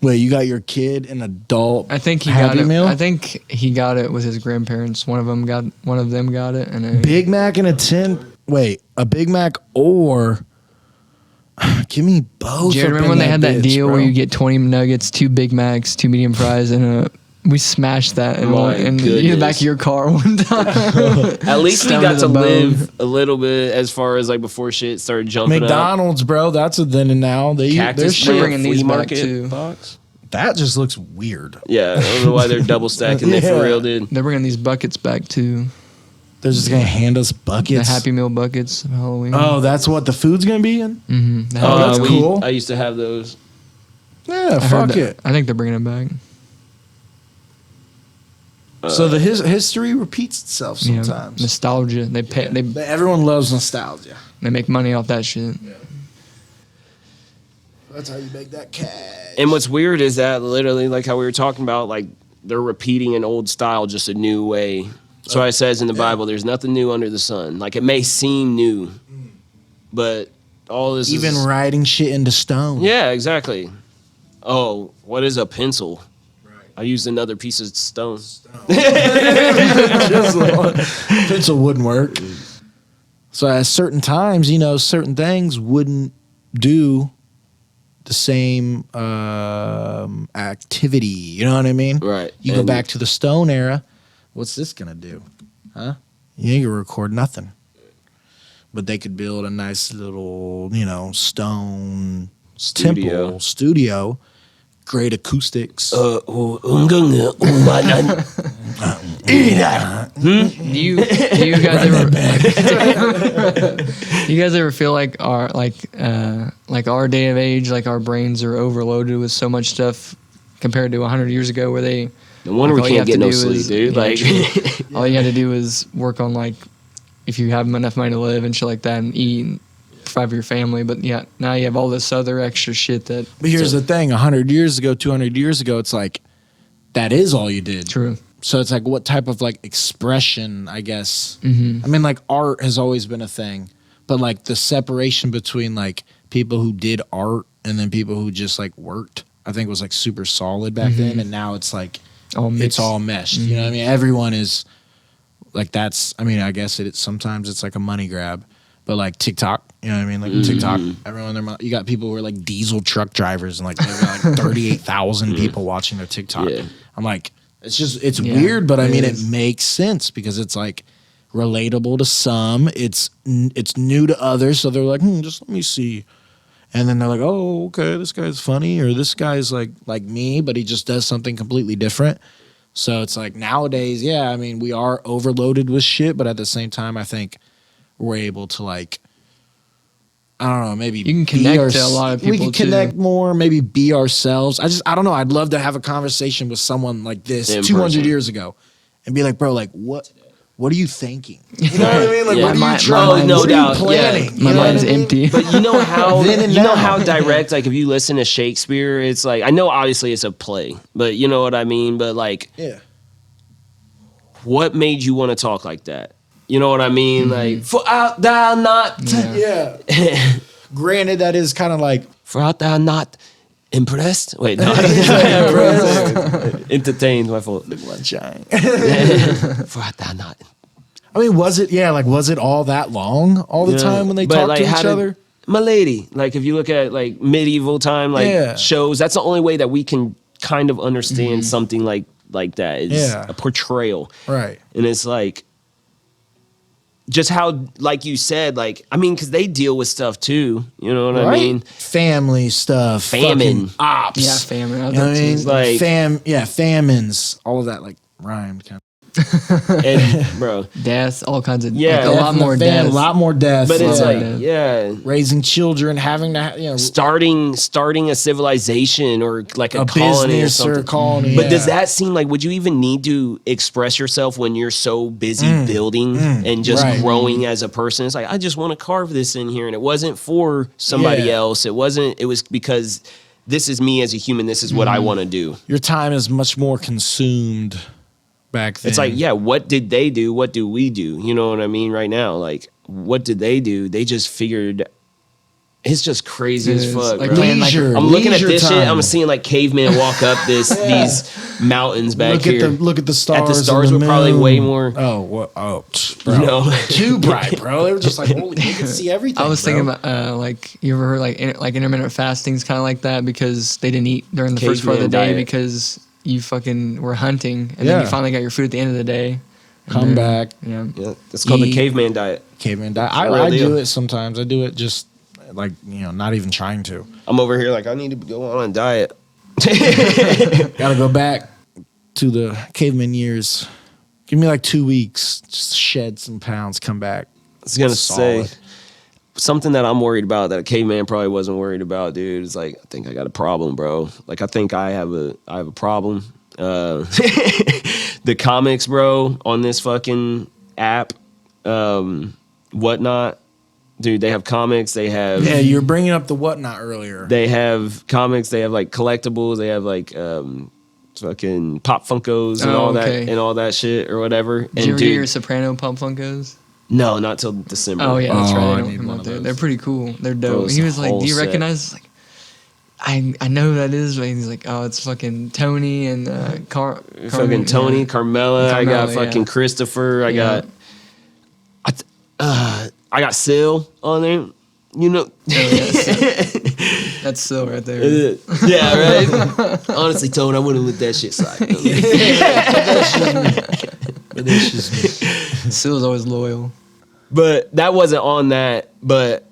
Wait, you got your kid an adult? I think he Happy got it. Meal? I think he got it with his grandparents. One of them got it, and then Big Mac and a tin. Wait, a Big Mac or give me both. do you up remember in when they had that bitch, deal bro. where you get 20 nuggets, 2 Big Macs, 2 medium fries, and we smashed that in My the goodness. back of your car one time. at least we Stoned got to to the bone. live a little bit as far as like before shit started jumping up. McDonald's, bro. That's a then and now. Their Cactus shit. Tree, bringing these flea back, market too. box. That just looks weird. Yeah, I don't know why they're double stacking. They Yeah. for real did. They're bringing these buckets back too. They're just gonna hand us The buckets. Happy Meal buckets of Halloween. Oh, that's what the food's gonna be in. Mm-hmm. Oh, that's cool. I used to have those. Yeah, fuck it. I think they're bringing it back. So the history repeats itself Yeah, sometimes. nostalgia. They pay. Everyone loves nostalgia. They make money off that shit. That's how you make that cash. And what's weird is that literally, like how we were talking about, like they're repeating an old style just a new way. So it says in the Bible, there's nothing new under the sun. Like it may seem new, but all this Even is, writing shit into stone. yeah, exactly. Oh, what is a pencil? Right. I used another piece of stone. Pencil wouldn't work. So at certain times, you know, certain things wouldn't do the same activity. You know what I mean? Right. You go And- back to the stone era. What's this gonna do? Huh? You ain't gonna record nothing. But they could build a nice little, you know, stone temple studio, great acoustics. Do you guys ever do you guys ever feel like our our day of age, like our brains are overloaded with so much stuff compared to 100 years ago, where they No wonder like, we all you can't have get to no do sleep, is- dude. yeah, Like, true. All you had to do is work on, like, if you have enough money to live and shit like that, and eat and provide for your family. But yeah, now you have all this other extra shit that. But here's the thing: 100 years ago, 200 years ago, it's like that is all you did. True. So it's like, what type of like expression? I guess. Mm-hmm. I mean, like art has always been a thing, but like the separation between like people who did art and then people who just like worked, I think was like super solid back then, and now it's like All it's mixed. all meshed. You know what I mean? Everyone is like that's. I mean, I guess sometimes it's like a money grab, but like TikTok, you know what I mean? Like TikTok, everyone, you got people who are like diesel truck drivers and like they've got like 38,000 people watching their TikTok. Yeah. I'm like, it's Yeah, weird, but I it mean, is. it makes sense because it's like relatable to some. It's new to others, so they're like, just let me see. And then they're like, oh, okay, this guy's funny, or this guy's like me, but he just does something completely different. So it's like nowadays, yeah, I mean, we are overloaded with shit, but at the same time, I think we're able to like, I don't know, maybe You can be connect to a lot of We people, can too. connect more, maybe be ourselves. I don't know. I'd love to have a conversation with someone like this In 200 person. years ago and be like, bro, like what are you thinking? You know what I mean? Like, Yeah. what are My you trying? mind's- no what are doubt, you yeah. planning? My You know what mind's I mean? empty. But you know how Then and you know now. how direct, like if you listen to Shakespeare, it's like I know obviously it's a play, but you know what I mean. But like, Yeah. what made you want to talk like that? You know what I mean? Like, for art thou not, Yeah. Yeah. Granted, that is kind of like for art thou not impressed? Wait, no, entertained. My fault. sunshine. For art thou not? I mean, was it all that long all the Yeah. time when they But, talked like, to how each did- other? My lady, like if you look at like medieval time, like Yeah. shows, that's the only way that we can kind of understand something like that is Yeah. a portrayal. Right. And it's like just how, like you said, like I mean, because they deal with stuff too. You know what I mean? Family stuff, Famine. fucking ops. Yeah, famine. You know what I mean? Like- Famines, all of that like rhymed kind of. And bro, Death, all kinds of Yeah. like, a Death lot more a death. lot more death. but it's Yeah. like Yeah. raising raising children, having to, starting a civilization or like a, a colony or business something. or a colony. But yeah. does that seem like, would you even need to express yourself when you're so busy building and just right. growing as a person? It's like, I just want to carve this in here. And it wasn't for somebody Yeah. else. It was because this is me as a human. This is what I want to do. your time is much more consumed back then? It's like, yeah, what did they do? What do we do? You know what I mean? Right now, like, what did they do? They just figured. It's just crazy It as is. fuck. Like bro. playing, like, Leisure, I'm looking at leisure this shit. time. I'm seeing like cavemen walk up these mountains back look here. at the stars. At the and stars the were probably moon. way more. Oh, what? Oh, bro. You know? Too bright, bro. They were just like, holy, they could see everything. I was bro. thinking about like you ever heard like intermittent fasting's kind of like that because they didn't eat during the first part of the Caveman day diet. because you fucking were hunting and then Yeah. you finally got your food at the end of the day. And Come then- back, Yeah. Yeah, it's called the Eat. caveman diet. caveman diet. a real I do deal. it sometimes. I do it just like, not even trying to. I'm over here like I need to go on a diet. Gotta go back to the caveman years. Give me like 2 weeks, just shed some pounds, come back. I was gonna Solid. say something that I'm worried about that a caveman probably wasn't worried about, dude. Is like I think I got a problem, bro. Like I think I have a problem. The comics, bro, on this fucking app, whatnot. Dude, they have comics. They have Yeah, you were bringing up the whatnot earlier. They have comics. They have like collectibles. They have like fucking pop Funkos and Oh, okay. all that shit or whatever. Did you ever get your Soprano Pop Funkos? No, not till December. Oh yeah, that's Oh, right. I They don't need come one out of there. those. They're pretty cool. They're Bro, dope. it's He a was like, whole "Do you set. recognize?" Like, I know who that is. But he's like, "Oh, it's fucking Tony and Fucking Tony, yeah. Carmela. I got Carmela, fucking yeah. Christopher. I Yeah. got Sil on there. You know. Oh, yeah, that's still right there. Yeah, right. Honestly, Tony, I wouldn't let that shit slide. But it's just me. Still's always loyal. But that wasn't on that. But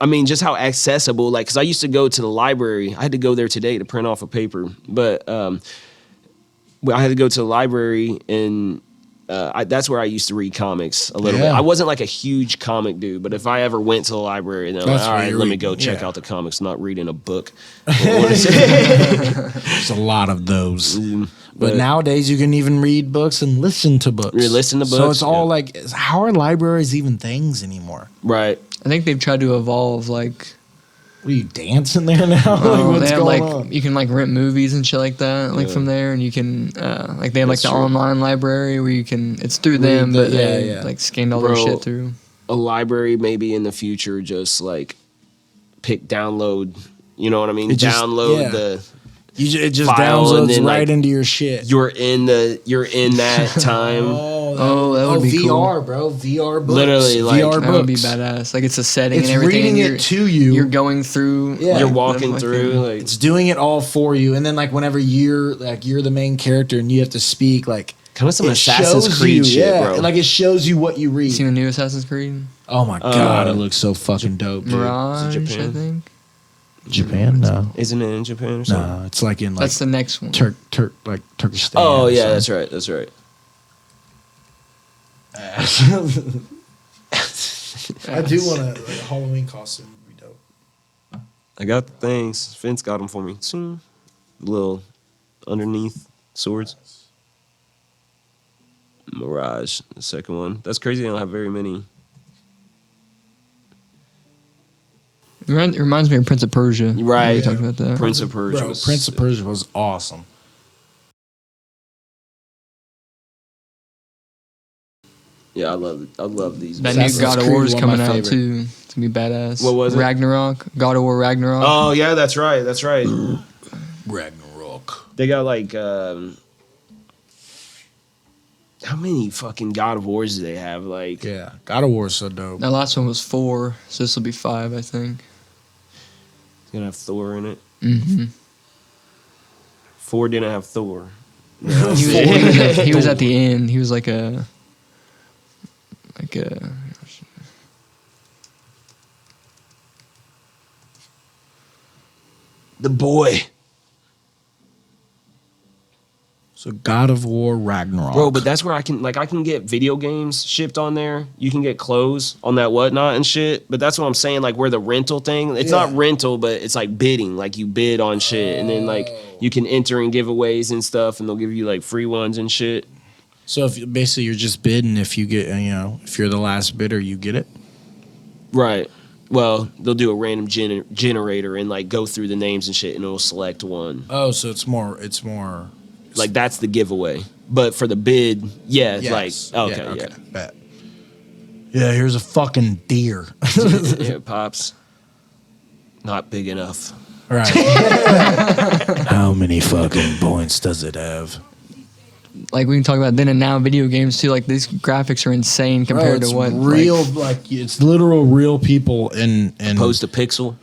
I mean, just how accessible, like, because I used to go to the library. I had to go there today to print off a paper. But I had to go to the library, and that's where I used to read comics a little bit. Yeah. I wasn't like a huge comic dude, but if I ever went to the library, then I'm like, That's all where right, you let me read. go check Yeah. out the comics, not reading a book. There's a lot of those. But nowadays, you can even read books and listen to books. You listen to So books, it's all yeah. like, how are libraries even things anymore? Right. I think they've tried to evolve. Like, What are you dancing there now? Like, they what's have going like on? you can like rent movies and shit like that. Like from there, and you can like they have like That's the true. online library where you can. It's through Read them, the- but they yeah. like scanned all their Bro, shit through. A library maybe in the future just like download, you know what I mean? It just- Download yeah. It just file and downloads then, right like, into your shit. you're in that time. Oh, that would be VR, cool. bro. VR books. Literally, like, VR That would be books. badass. Like it's a setting It's and everything. reading and it to you. You're going through. Yeah. You're the walking fucking- through like It's doing it all for you, and then like whenever you're the main character and you have to speak, like kind of some it Assassin's shows Creed you, shit, yeah, bro. like it shows you what you You read. seen the new Assassin's Creed? Oh my god, it looks so fucking dope. Dude. Mirage, I Japan? think. Japan? No, Isn't it in Japan or something? no, it's like in like That's the next one. Turkish. Oh yeah, that's right. That's right. I do want a Halloween costume. Would be dope. I got the things. Vince got them for me. Soon. Little underneath swords. Mirage, the second one. That's crazy. They don't have very many. It reminds me of Prince of Persia. Right. We talked about that. Prince of Persia. Bro, was Prince of Persia was awesome. Yeah, I love these. That Assassin's new God of Creed War is is one of coming my out favorite. too. It's gonna be badass. What was it? Ragnarok. God of War Ragnarok. Oh yeah, that's right. That's right. Ragnarok. They got like how many fucking God of Wars do they have? Like Yeah, God of War is so dope. That last one was 4, so this will be 5, I think. it's gonna have Thor in it. Mm-hmm. 4 didn't have Thor. He was at the end. He was like a The boy. So God of War Ragnarok. Bro, but that's where I can get video games shipped on there. You can get clothes on that whatnot and shit. But that's what I'm saying, like where the rental thing, it's not rental, but it's like bidding. Like you bid on shit and then like you can enter in giveaways and stuff and they'll give you like free ones and shit. So if basically you're just bidding, if you get, if you're the last bidder, you get it. Right. Well, they'll do a random generator and like go through the names and shit and it'll select one. Oh, so it's more. Like that's the giveaway. But for the bid, yeah, it's Yes. like okay. Bet. Yeah, here's a fucking deer. Yeah, pops. Not big enough. Right. How many fucking points does it have? like we can talk about then and now video games too. Like these graphics are insane compared Bro, to what it's real, like, it's literal real people in Opposed to Pixel.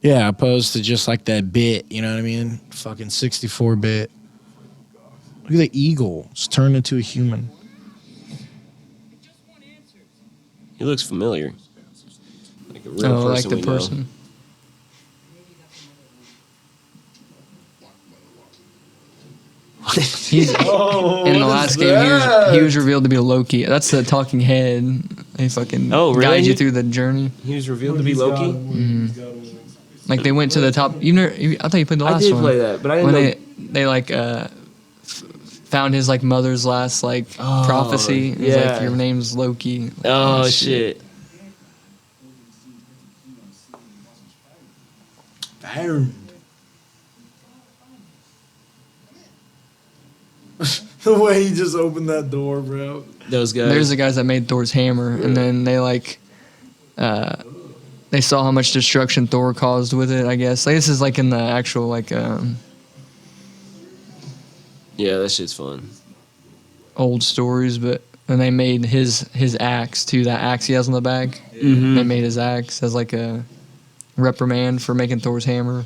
yeah, opposed to just like that bit. You know what I mean? Fucking 64-bit. Look at the eagle. It's turned into a human. He looks familiar. Like a real oh, like person the we person. know. He's in the last game. He was revealed to be Loki. That's the talking head. He fucking guides you through the journey. He was revealed to be Loki. Like they went to the top. I thought you played the last I did one. play that, but I didn't when know. they like found his like mother's last like prophecy. He's yeah. like, your name's Loki. Like, Oh shit! Iron. The way he just opened that door, bro. Those guys. There's the guys that made Thor's hammer, and then they they saw how much destruction Thor caused with it. I guess like this is like in the actual Yeah, that shit's fun. old stories, but and they made his axe too. That axe he has on the back. Mm-hmm. They made his axe as like a reprimand for making Thor's hammer.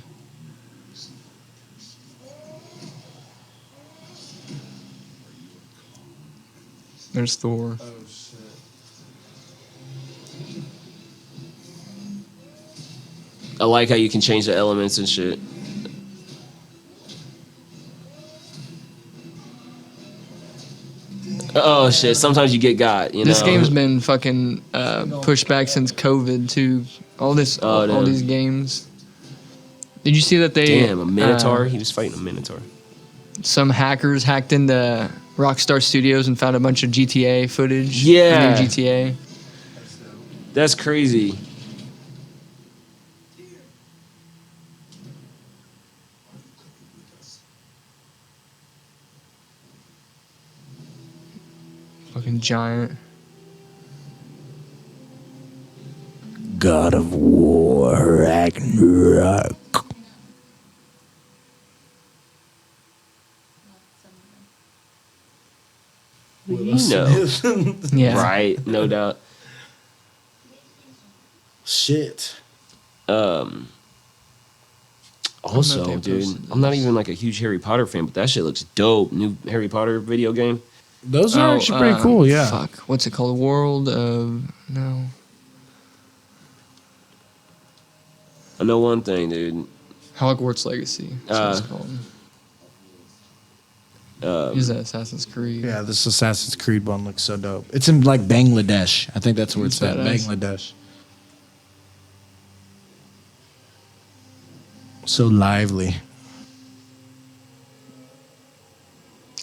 There's Thor. Oh shit. I like how you can change the elements and shit. Oh shit! Sometimes you get got. You know. This game's been fucking pushed back since COVID too. All damn. these games. Did you see that they? Damn, a Minotaur. He was fighting a Minotaur. Some hackers hacked into Rockstar Studios and found a bunch of GTA footage. Yeah. The new GTA. That's crazy. Fucking giant. God of War Ragnarok. You know. Yeah. Right, no doubt. Shit. Also, they dude, posted I'm not this. even like a huge Harry Potter fan, but that shit looks dope. New Harry Potter video game. Those are actually pretty cool, yeah. Fuck. What's it called? World of no. I know one thing, dude. Hogwarts Legacy. That's what it's called. Use that Assassin's Creed. Yeah, this Assassin's Creed one looks so dope. It's in like Bangladesh. I think that's where it's at. Badass. Bangladesh. So lively.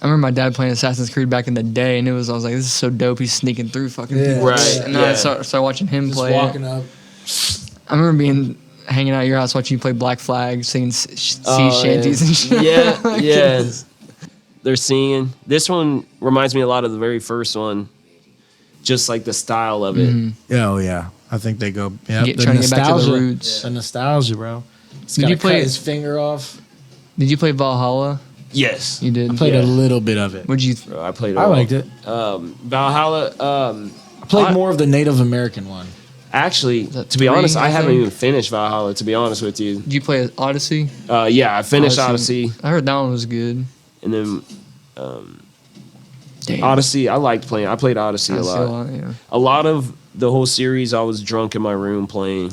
I remember my dad playing Assassin's Creed back in the day, and I was like, this is so dope. He's sneaking through fucking Yeah. people. Right, And then I yeah. started watching him Just play. walking It. up. I remember hanging out at your house watching you play Black Flag, singing sea Oh, shanties yeah. and shit. Yeah, Like, yeah. They're singing. This one reminds me a lot of the very first one. Just like the style of it. Mm-hmm. Yeah, oh yeah. I think they go. Yeah, Trying to get back to the roots. The nostalgia, bro. He's Did got you to play cut it? his finger off. Did you play Valhalla? Yes. You did. I played Yeah. a little bit of it. What'd you? Bro, I played it I all. liked it. Valhalla. I played more of the Native American one. Actually, that to be 3, honest, I I haven't think? even finished Valhalla, to be honest with you. Did you play Odyssey? Yeah, I finished Odyssey. I heard that one was good. And then Damn. Odyssey, I liked playing. I played Odyssey a Odyssey lot. yeah. A lot of the whole series, I was drunk in my room playing.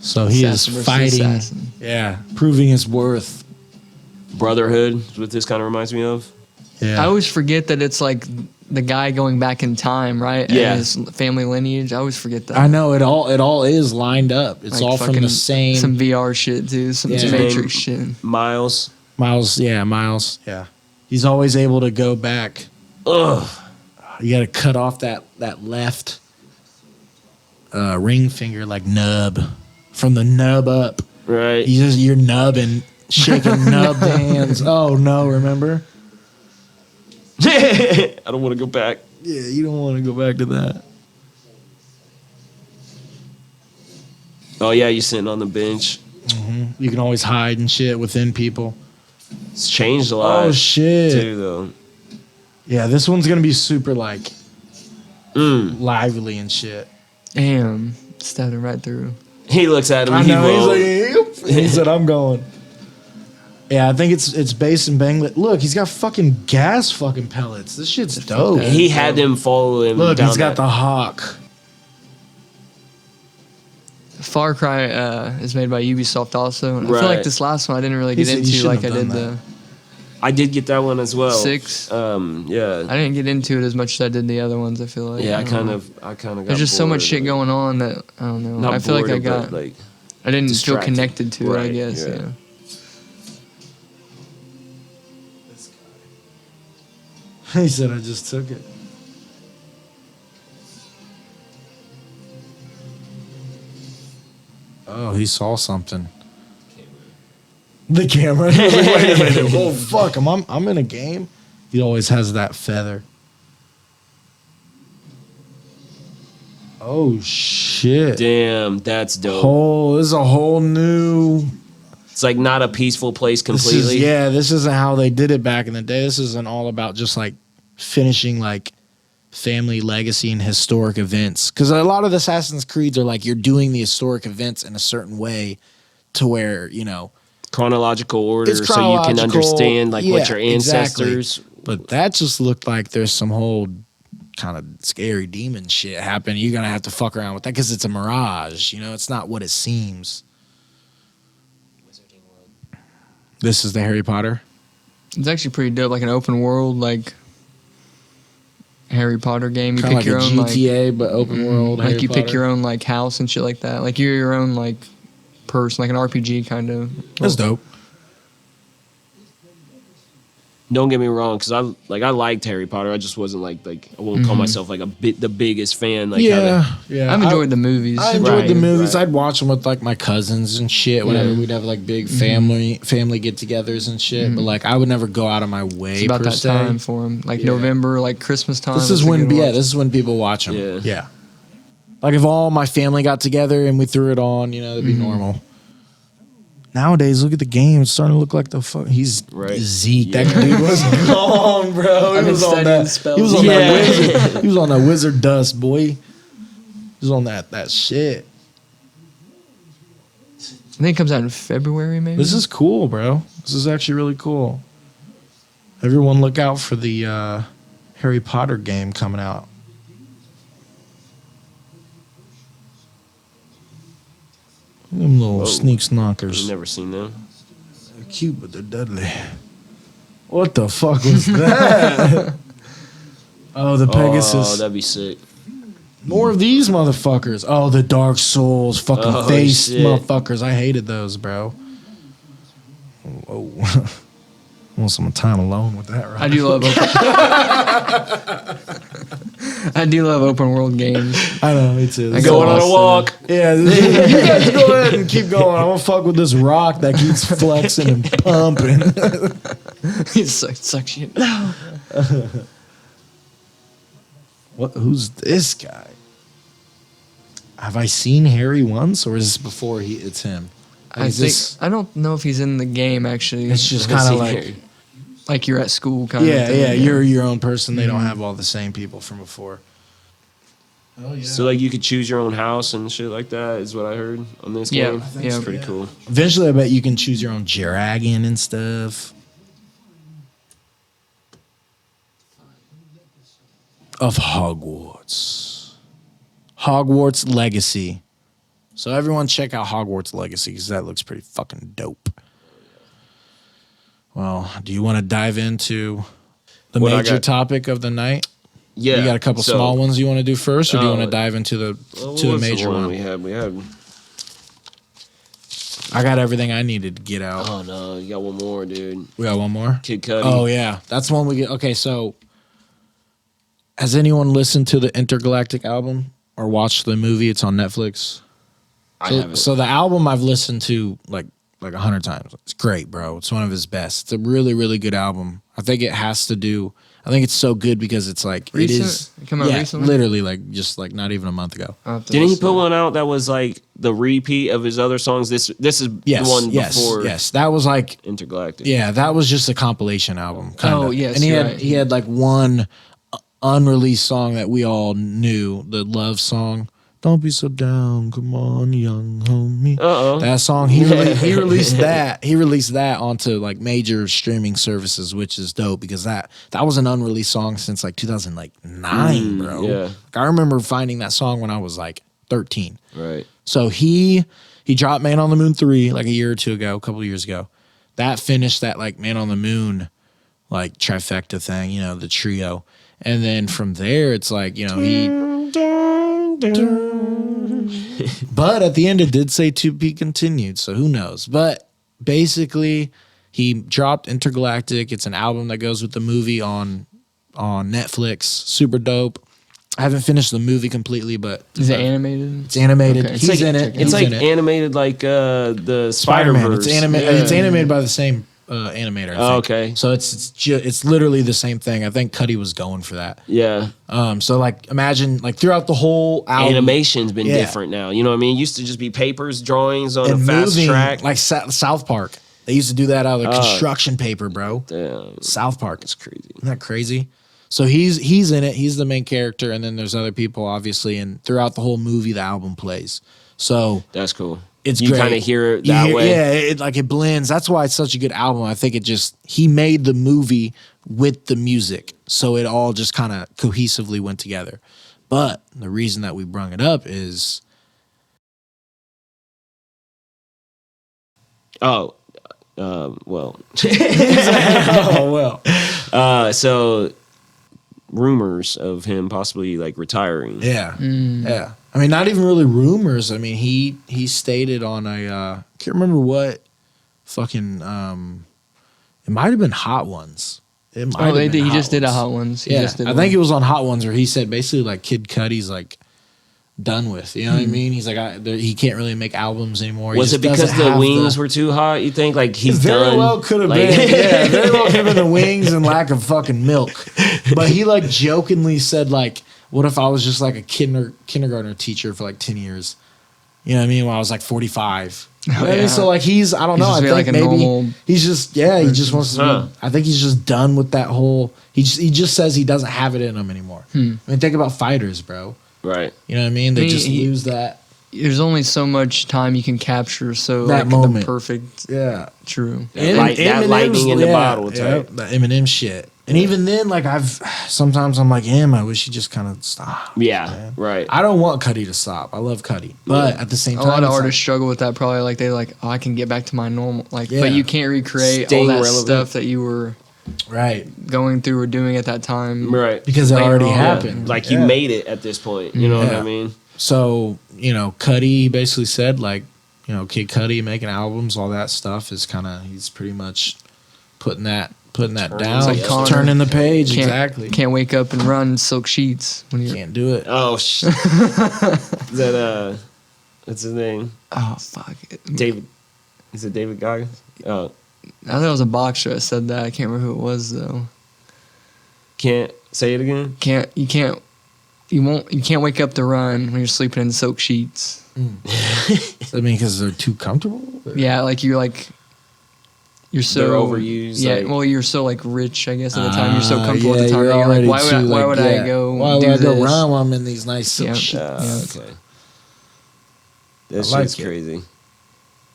So he Assassin is versus fighting. assassin. Yeah, proving his worth. Brotherhood is what this kind of reminds me of. Yeah. I always forget that it's like the guy going back in time, right? And Yeah. his family lineage. I always forget that. I know it all is lined up. It's Like all from fucking the same Some VR shit too. Some Yeah. Matrix shit. Miles. Miles. Yeah, Miles. Yeah. He's always able to go back. Ugh. You got to cut off that left ring finger, like nub, from the nub up. Right. You're nubbing, shaking nubbed hands. Oh no, remember? I don't want to go back. Yeah, you don't want to go back to that. Oh, yeah, you're sitting on the bench. You can always hide and shit within people. It's changed a lot. Oh shit! Too, though. Yeah, this one's gonna be super like lively and shit. Damn, stabbed him right through. He looks at him. I He know. won't. He's like, yep. He said, "I'm going." Yeah, I think it's based in Bangladesh. Look, he's got fucking gas fucking pellets. This shit's dope. He had them follow him. Look, down he's got that. the hawk. Far Cry is made by Ubisoft also. And I feel Right. like this last one I didn't really He get said you into shouldn't like I have did done the I did get that one as well. 6. Yeah. I didn't get into it as much as I did the other ones. I feel like. Yeah, I don't kind know. of got There's just so much bored shit of it. going on that I don't know. Not I feel like I bored, got. but, like, I didn't feel distracted. connected to it. I Right, guess. yeah. Yeah. He said I just took it. Oh, he saw something. The camera. Wait a minute. Oh fuck! I'm in a game. He always has that feather. Oh shit! Damn, that's dope. This is a whole new. It's like not a peaceful place completely. This isn't how they did it back in the day. This isn't all about just like finishing like family legacy and historic events. Because a lot of the Assassin's Creeds are like you're doing the historic events in a certain way to where, you know, chronological order, it's so you can understand like what your exactly. ancestors. But that just looked like there's some whole kind of scary demon shit happening. You're gonna have to fuck around with that because it's a mirage. You know, it's not what it seems. This is the Harry Potter. It's actually pretty dope, like an open world, like Harry Potter game. You Kind pick of like your a own GTA, but open world. like Harry you pick Potter. your own like house and shit like that. Like you're your own like person, like an RPG kind of. That's dope. Don't get me wrong, because I liked Harry Potter. I just wasn't like I wouldn't call myself like the biggest fan. Like Yeah. I've enjoyed the movies. I enjoyed the Right, movies. right. I'd watch them with like my cousins and shit. Whenever we'd have like big family get-togethers and shit. But like I would never go out of my way. It's about per that se. time for them, like November, like Christmas time. This is it's a when good watch. this is when people watch them. Yeah. Yeah. Like if all my family got together and we threw it on, you know, it'd be normal. Nowadays, look at the game. It's starting to look like the fuck. He's Right. Zeke. Yeah. That dude was gone, bro. I've He been was on studying that. spells. He was on Yeah. that wizard. He was on that wizard dust, boy. He was on that shit. I think it comes out in February, maybe. This is cool, bro. This is actually really cool. Everyone, look out for the Harry Potter game coming out. Them little sneak I've snockers. never seen them. They're cute, but they're deadly. What the fuck was that? Oh, the Pegasus. Oh, that'd be sick. More of these motherfuckers. Oh, the Dark Souls fucking Oh, face shit. motherfuckers. I hated those, bro. Whoa. I want some time alone with that, right? I do love I do love open world games. I know, me too. I Going on a walk. Yeah, you guys go ahead and keep going. I'm gonna fuck with this rock that keeps flexing and pumping. It sucks shit. What? Who's this guy? Have I seen Harry once, or is this before it's him? I don't know if he's in the game actually. It's just I've kind of seen like, Harry. like you're at school kind of yeah, thing. yeah. You're your own person. They don't have all the same people from before. Oh yeah. So like you could choose your own house and shit like that is what I heard on this Yeah, game. I think It's so, pretty yeah. cool. Eventually, I bet you can choose your own dragon and stuff. Of Hogwarts. Hogwarts Legacy. So everyone check out Hogwarts Legacy because that looks pretty fucking dope. Well, do you want to dive into the What I major got- topic of the night? Yeah. You got a couple so, small ones you want to do first, or do you want to Uh, dive into the what to the was major one? we had. I got everything I needed to get out. Oh no, you got one more, dude. We got one more. Kid Cudi. Oh yeah, that's one we get. Okay, so has anyone listened to the Intergalactic album or watched the movie? It's on Netflix. I So, haven't. so the album I've listened to like 100 times. It's great, bro. It's one of his best. It's a really, really good album. I think it has to do. I think it's so good because it's like Recent? it is. It come out recently? literally like just like not even a month ago. I'll have to Didn't he listen put to it. one out that was like the repeat of his other songs? This is Yes, the one yes, before yes. That was like Intergalactic. yeah, that was just a compilation album. Kinda. Oh, yes, and he you're had right. he had like one unreleased song that we all knew, the love song. Don't be so down, come on, young homie. Uh-oh. That song he released that. He released that onto like major streaming services, which is dope because that was an unreleased song since like 2009, bro. yeah. Like, I remember finding that song when I was like 13. Right. So he dropped Man on the Moon 3 like a year or two ago, a couple of years ago. That finished that like Man on the Moon like trifecta thing, you know, the trio. And then from there it's like, you know, but at the end it did say to be continued, so who knows. But basically he dropped Intergalactic. It's an album that goes with the movie on on Netflix. Super dope. I haven't finished the movie completely, but Is it animated? it's animated. Okay. He's in it. It's He's like in it. animated like the Spider-Man. Spider-Verse. It's animated by the same animator. I think. Oh, okay. So it's literally the same thing. I think Cudi was going for that. Yeah. So like imagine like throughout the whole album, Animation's been Yeah. different now. You know what I mean? It used to just be papers, drawings on and a fast moving, track. like South Park. They used to do that out of construction paper, bro. Damn, South Park. it's crazy. Isn't that crazy? So he's in it. He's the main character, and then there's other people, obviously. And throughout the whole movie, the album plays. So That's cool. it's you great. kind of hear it You that hear- way. Yeah, it blends. That's why it's such a good album. I think he made the movie with the music, so it all just kind of cohesively went together. But the reason that we brung it up is Oh, well. oh well, So rumors of him possibly like retiring. yeah, yeah. I mean, not even really rumors. I mean, he stated on a can't remember what fucking it might have been Hot Ones. It might Oh, have been he Hot just did a Ones. Hot Ones. He Yeah, just did I think it was on Hot Ones where he said basically like Kid Cudi's like done with. You know what I mean? He's like he can't really make albums anymore. He Was it just because doesn't the have wings were too hot? You think like he's very done? well could have like, been. Yeah, very well could have been the wings and lack of fucking milk. But he like jokingly said like, "What if I was just like a kindergartner teacher for like 10 years?" You know what I mean? When I was like 45. You know what I mean? yeah. So like I don't know. just I be think like a maybe normal he's just he just wants to. Huh. Be, I think he's just done with that whole. He just says he doesn't have it in him anymore. I mean, think about fighters, bro. Right. You know what I mean? They just He- lose that. There's only so much time you can capture. So That like moment. the perfect, Yeah. true. That lightning in the bottle type. That Eminem shit. And even then, like sometimes I'm like, I wish he just kind of stopped. Yeah. man. Right. I don't want Cudi to stop. I love Cudi, but at the same A time, lot of it's artists struggle with that. Probably like I can get back to my normal Yeah. but you can't recreate Staying all that relevant. stuff that you were like, right, going through or doing at that time. Right. because it Later already on. happened. Like you Yeah. made it at this point. You know what Yeah. I mean? So Cudi basically said like, Kid Cudi making albums, all that stuff is he's pretty much putting that down, like Connor. turning the page. Can't, Exactly. Can't wake up and run silk sheets when you're. Can't do it. Oh shit. Is that what's his name? Oh fuck it. David. Is it David Goggins? Oh, I thought it was a boxer that said that. I can't remember who it was though. can't say it again. You can't wake up to run when you're sleeping in silk sheets. I mean, because they're too comfortable. Or- Yeah, like you're so They're overused, Yeah, like- well, you're so like rich. I guess at the time you're so comfortable at the time. you're That you're already like, too, why would yeah. I go? Why would do I go this? run while I'm in these nice silk Yeah. sheets? Okay. That I like shit's it. crazy.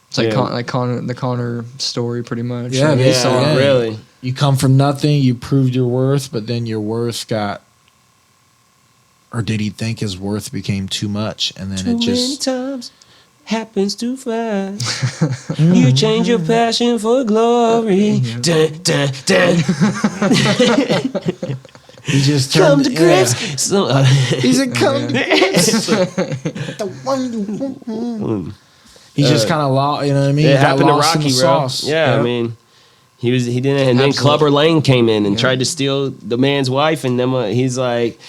It's like Yeah. the Connor story, pretty much. Yeah, Like, they Yeah, saw it. really. You come from nothing. You proved your worth, but then your worth got, or did he think his worth became too much, and then it just times happens too fast. You change your passion for glory. Dun, dun, dun. he just Come turned to grips. So, He's a come. He just kind of lost. You know what I mean? it He got happened to lost in Rocky, the bro. sauce. Yeah, Yep. I mean, he didn't, and then Absolutely. Clubber Lang came in and tried to steal the man's wife, and then he's like,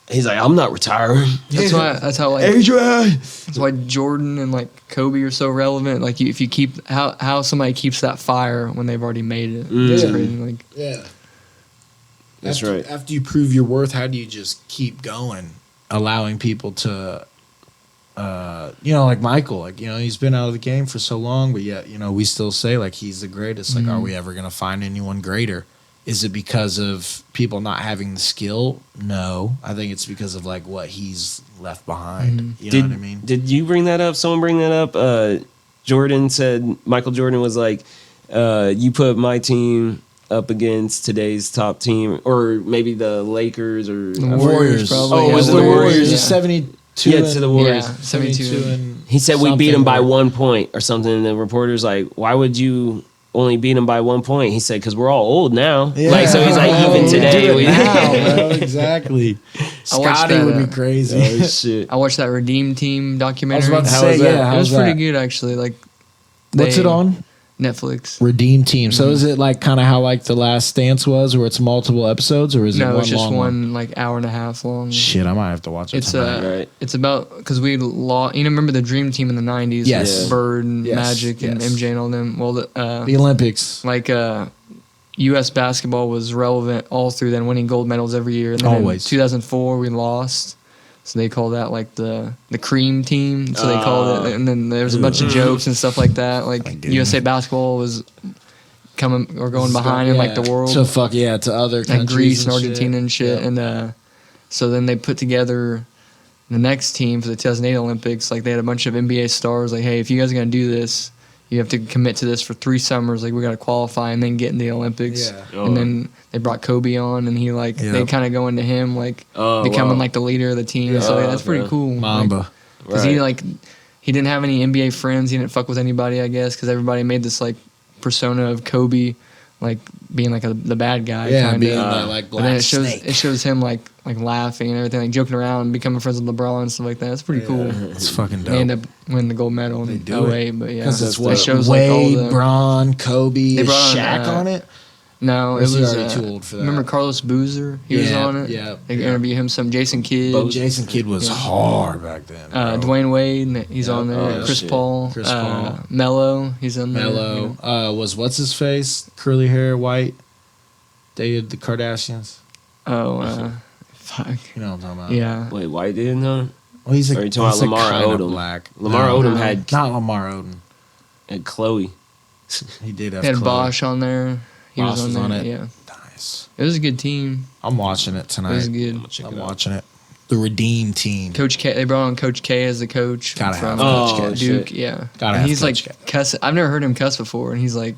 I'm not retiring. That's how like Adrian. that's why Jordan and like Kobe are so relevant. Like if you keep how somebody keeps that fire when they've already made it. It's Yeah. crazy. Like Yeah. That's after, right. After you prove your worth, how do you just keep going, allowing people to, like Michael, like he's been out of the game for so long, but yet we still say like he's the greatest. Like, are we ever gonna find anyone greater? Is it because of people not having the skill? No, I think it's because of like what he's left behind. You know what I mean? Did you bring that up? Someone bring that up? Jordan said Michael Jordan was like, you put my team up against today's top team, or maybe the Lakers or The Warriors, probably. Oh, Yeah, was the it the Warriors? Warriors? Is 72. Yeah, to the Warriors. Yeah, 72. and He said we beat something, him by or- 1 point or something. And the reporter's like, why would you only beat him by 1 point? He said, because we're all old now. Yeah. Like, so he's like, even We today. do it we now, bro. Exactly. I watched Scotty that, would be crazy. Oh, shit. I watched that Redeem Team documentary. I was about to How say, was that? yeah. It was How's pretty that? good actually. Like What's they- it on? Netflix. Redeem Team. So is it like kind of how like The Last Dance was, where it's multiple episodes, or is it No, one it's just long one like hour and a half long. Shit, I might have to watch it. It's tonight. Right. it's about because we lost. You know, remember the Dream Team in the '90s? Yes. with Bird and Yes, Magic and yes. MJ and all them. Well, The Olympics. like U.S. basketball was relevant all through then, winning gold medals every year. And then Always. In 2004, we lost. So they called that like the cream team. So they called it, and then there was a bunch of jokes and stuff like that. Like USA basketball was coming or going behind in like the world, So fuck yeah, to other like countries Greece and shit. Argentina and shit. Yeah. And so then they put together the next team for the 2008 Olympics. Like they had a bunch of NBA stars. Like, hey, if you guys are gonna do this, you have to commit to this for 3 summers. Like we got to qualify and then get in the Olympics. Yeah. And then they brought Kobe on, and he like they kind of go into him like becoming like the leader of the team. So that's pretty cool. Mamba. Because he didn't have any NBA friends. He didn't fuck with anybody, I guess, because everybody made this like persona of Kobe, like being like the bad guy. Yeah, kinda. being like But then Black Snake. it shows him like laughing and everything, like joking around, becoming friends with LeBron and stuff like that. It's pretty cool. It's fucking They dope. end up winning the gold medal in do 08, but yeah, Because it's it what shows Wade, like all the Bron, Kobe, They is brought on, Shaq on it. no, Or it is he was already too old for that? Remember Carlos Boozer? He was Yeah, on it. yeah, They yeah. interviewed him some Jason Kidd. Jason Kidd was hard back then. bro. Dwayne Wade, he's on there. Oh, Chris shit. Paul. Chris Paul. Mello, he's on there. Mello was what's his face? Curly hair, white. Dated the Kardashians. Fuck. You know what I'm talking about? Yeah. Wait, why didn't know? Well, he's Are you talking about Lamar kinda Odom? Black. Lamar No, Odom had not Lamar Odom. Chloe. He did have. They had Chloe. Bosch on there. He Bosch was was on on there. it. Yeah. Nice. It was a good team. I'm watching it It tonight. was good. I'm watching it. The Redeem Team. Coach K. They brought on Coach K as the coach. Gotta have from Coach K. Duke. shit. Yeah. Gotta And have he's Coach like cuss. I've never heard him cuss before, and he's like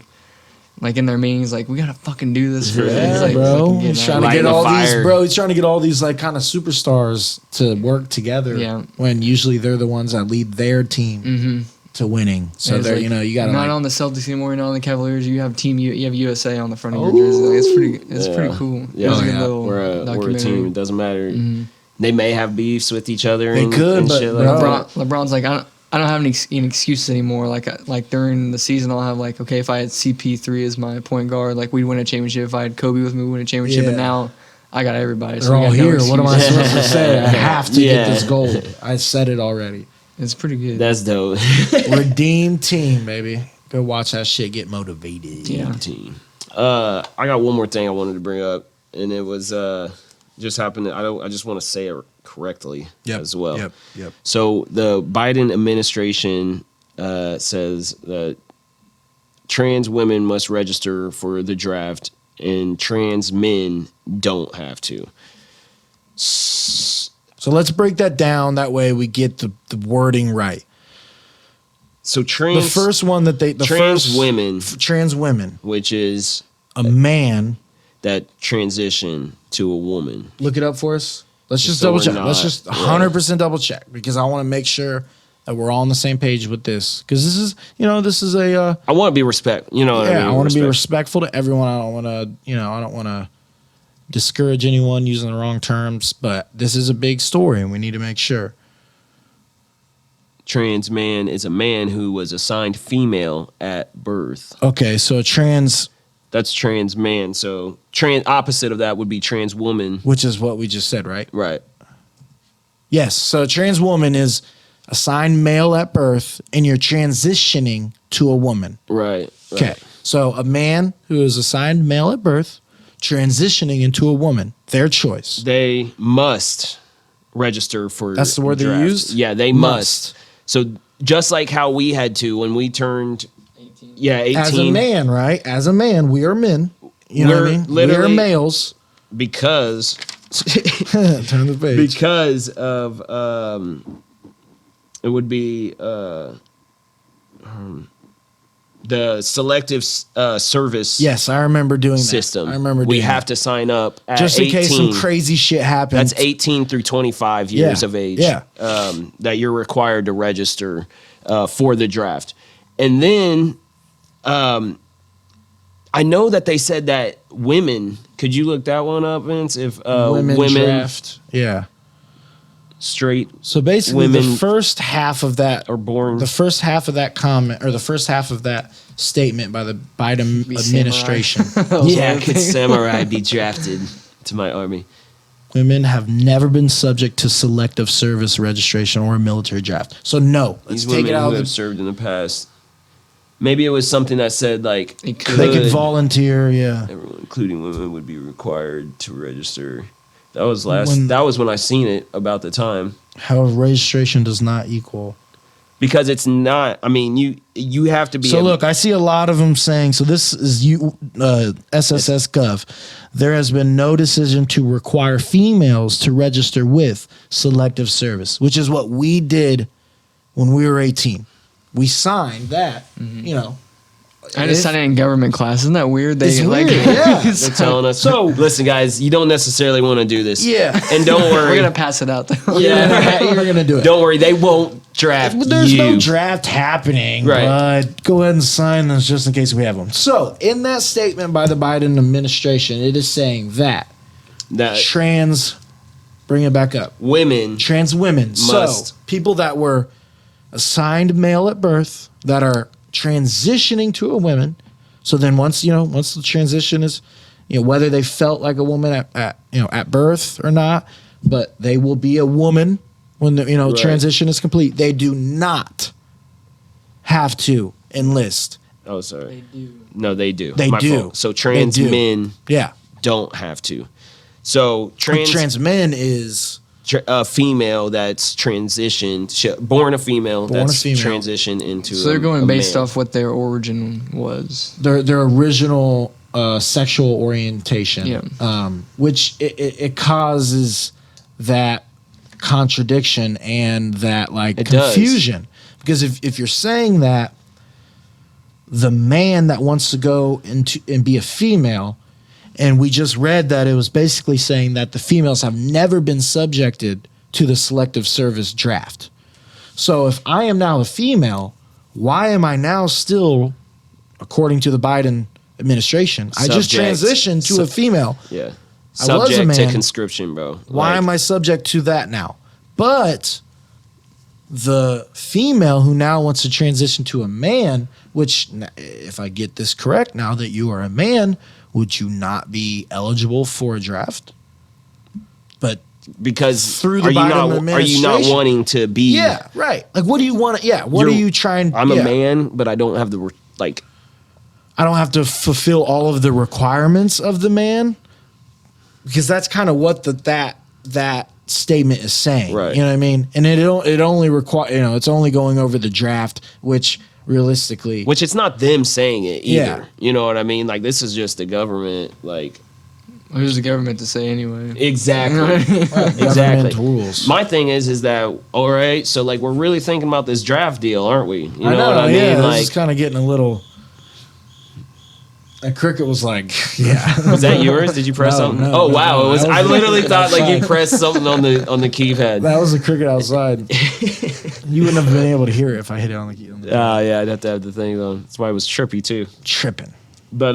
in their meetings, like we gotta fucking do this for. Yeah, he's like, bro. fucking He's getting trying at to it. get Lighting a all these, fire. bro. He's trying to get all these like kind of superstars to work together. Yeah. When usually they're the ones that lead their team to winning. So And it's they're like, you gotta not like, on the Celtics anymore. You're not on the Cavaliers. You have you have USA on the front of your jersey. Like, it's pretty cool. Yeah. It was a Oh, good yeah. little We're a documentary. team. It doesn't matter. They may have beefs with each other. They and, could, and but shit bro, like that. LeBron's like I don't have any excuses anymore. Like during the season, I'll have like okay, if I had CP3 as my point guard, like we'd win a championship. If I had Kobe with me, we'd win a championship. Yeah. But now I got everybody. they're we all got no here. What am I excuses. supposed to say? I have to Yeah. get this gold. I said it already. It's pretty good. That's dope. Redeem Team, baby. Go watch that shit. Get motivated. Yeah. Team. I got one more thing I wanted to bring up, and it was just happened. I just want to say it correctly as well. Yep. So the Biden administration says that trans women must register for the draft, and trans men don't have to. So let's break that down. That way we get the wording right. So The trans first one that trans women, trans women, which is a man. that transition to a woman. Look it up for us. Let's just So double we're check. Let's not- just 100% double check because I want to make sure that we're all on the same page with this. Because this is a I want to be respect. You know what I mean? I want to be Respect. respectful to everyone. I don't want to I don't want to discourage anyone using the wrong terms. But this is a big story, and we need to make sure. Trans man is a man who was assigned female at birth. Okay, so a trans, That's trans man. So trans opposite of that would be trans woman. which is what we just said, right? Right. Yes. So a trans woman is assigned male at birth, and you're transitioning to a woman. Right. Okay. So a man who is assigned male at birth, transitioning into a woman, their choice. They must register for. That's the word they draft. used? Yeah, they Must. must. So just like how we had to when we turned. 18. As a man, right? As a man, we are men. You know what I We're mean? We are literally- males. Because Turn the page. because of it would be the selective service Yes, I remember doing that. system. I remember doing we have that. to sign up at Just in 18. case some crazy shit happens. That's 18 through 25 years Yeah, of age. yeah. That you're required to register for the draft. And then I know that they said that women, could you look that one up, Vince? If women draft. Yeah. straight So basically, women the first half of that, are born. the first half of that comment, or the first half of that statement by the Biden Be administration, Yeah, could samurai be drafted to my army? women have never been subject to selective service registration or a military draft. So no, let's These take women it out who of have the. served in the past. Maybe it was something that said like They could. They could volunteer. Yeah. everyone, including women, would be required to register. That was when I seen it about the time. However, registration does not equal. Because it's not. I mean, you have to be. So look, I see a lot of them saying. So this is SSS Gov. There has been no decision to require females to register with selective service, which is what we did when we were 18. We signed that. You know, I just signed it in government class. Isn't that weird? It's weird, yeah. They're telling us. So- listen, guys, you don't necessarily want to do this. Yeah. And don't worry. We're gonna pass it out though. Yeah. you're gonna do it. Don't worry. They won't draft There's you. no draft happening, Right. but go ahead and sign this just in case we have them. So, in that statement by the Biden administration, it is saying that That bring it back up, women. trans women, Must. so people that were assigned male at birth that are transitioning to a woman. So then once the transition is, whether they felt like a woman at birth or not, but they will be a woman when the Right. transition is complete. They do not have to enlist. Oh, sorry. They do. No, they do. They My do. fault. So trans They do. men Yeah. don't have to. So Trans men is a female that's transitioned, born a female Born a that's female. transitioned into. So they're going a based man. off what their origin was. their original sexual orientation, Yeah. which it causes that contradiction and that It does. confusion. Because if you're saying that the man that wants to go into and be a female, and we just read that it was basically saying that the females have never been subjected to the selective service draft. So if I am now a female, why am I now still, according to the Biden administration, I just Subject. transitioned to a female. Yeah. I was a Subject to man. conscription, bro. Why am I subject to that now? But the female who now wants to transition to a man, which if I get this correct now that you are a man, would you not be eligible for a draft? But Because through the are you Biden not administration? wanting to be? yeah, right. Like, what do you want? Yeah, what are you trying? I'm yeah. a man, but I don't have the like. I don't have to fulfill all of the requirements of the man, because that's kind of what that statement is saying. Right. You know what I mean? And it only require it's only going over the draft, which realistically, Which it's not them saying it either. Yeah. You know what I mean? Like this is just the government. Like Who's the government to say anyway? exactly, exactly. governmental rules. My thing is that all right? So like we're really thinking about this draft deal, aren't we? You I know. what I Yeah, mean? this Like is kind of getting a little. And Cricket was like, "Yeah." was that yours? Did you press No, something? no, Oh no, wow! no. It was. That I was- literally thought like you outside. pressed something on the keypad. That was the cricket outside. You wouldn't have been able to hear it if I hit it on the key. Yeah, I'd have to have the thing on. That's why it was trippy too. Tripping. But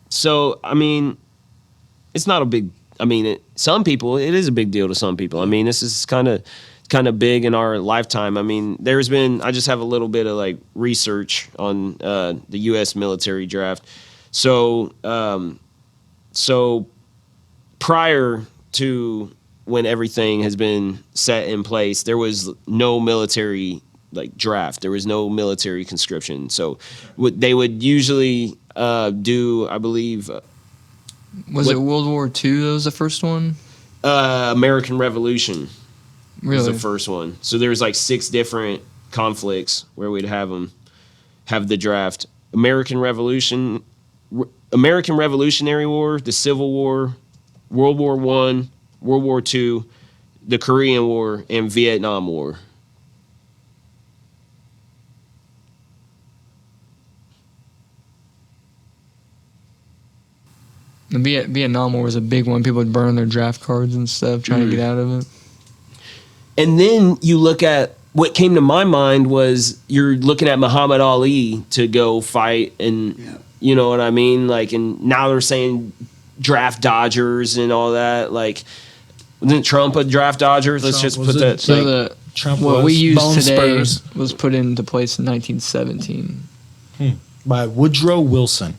so I mean, it's not a big. I mean, some people it is a big deal to some people. I mean, this is kind of big in our lifetime. I mean, there's been. I just have a little bit of like research on the U.S. military draft. So so prior to when everything has been set in place, there was no military like draft. There was no military conscription. So they would usually do, I believe, Was it World War II that was the first one? American Revolution was Really? the first one. So there was like 6 different conflicts where we'd have the draft. American Revolutionary War, the Civil War, World War I, World War II, the Korean War, and Vietnam War. The Vietnam War was a big one. People would burn their draft cards and stuff trying to get out of it. And then you look at what came to my mind was you're looking at Muhammad Ali to go fight, and you know what I mean? Like, and now they're saying draft dodgers and all that. Like, Wasn't Trump a draft dodger? Let's Trump just was put a- that. So like, Trump what was we use Bone today Spurs was put into place in 1917, by Woodrow Wilson.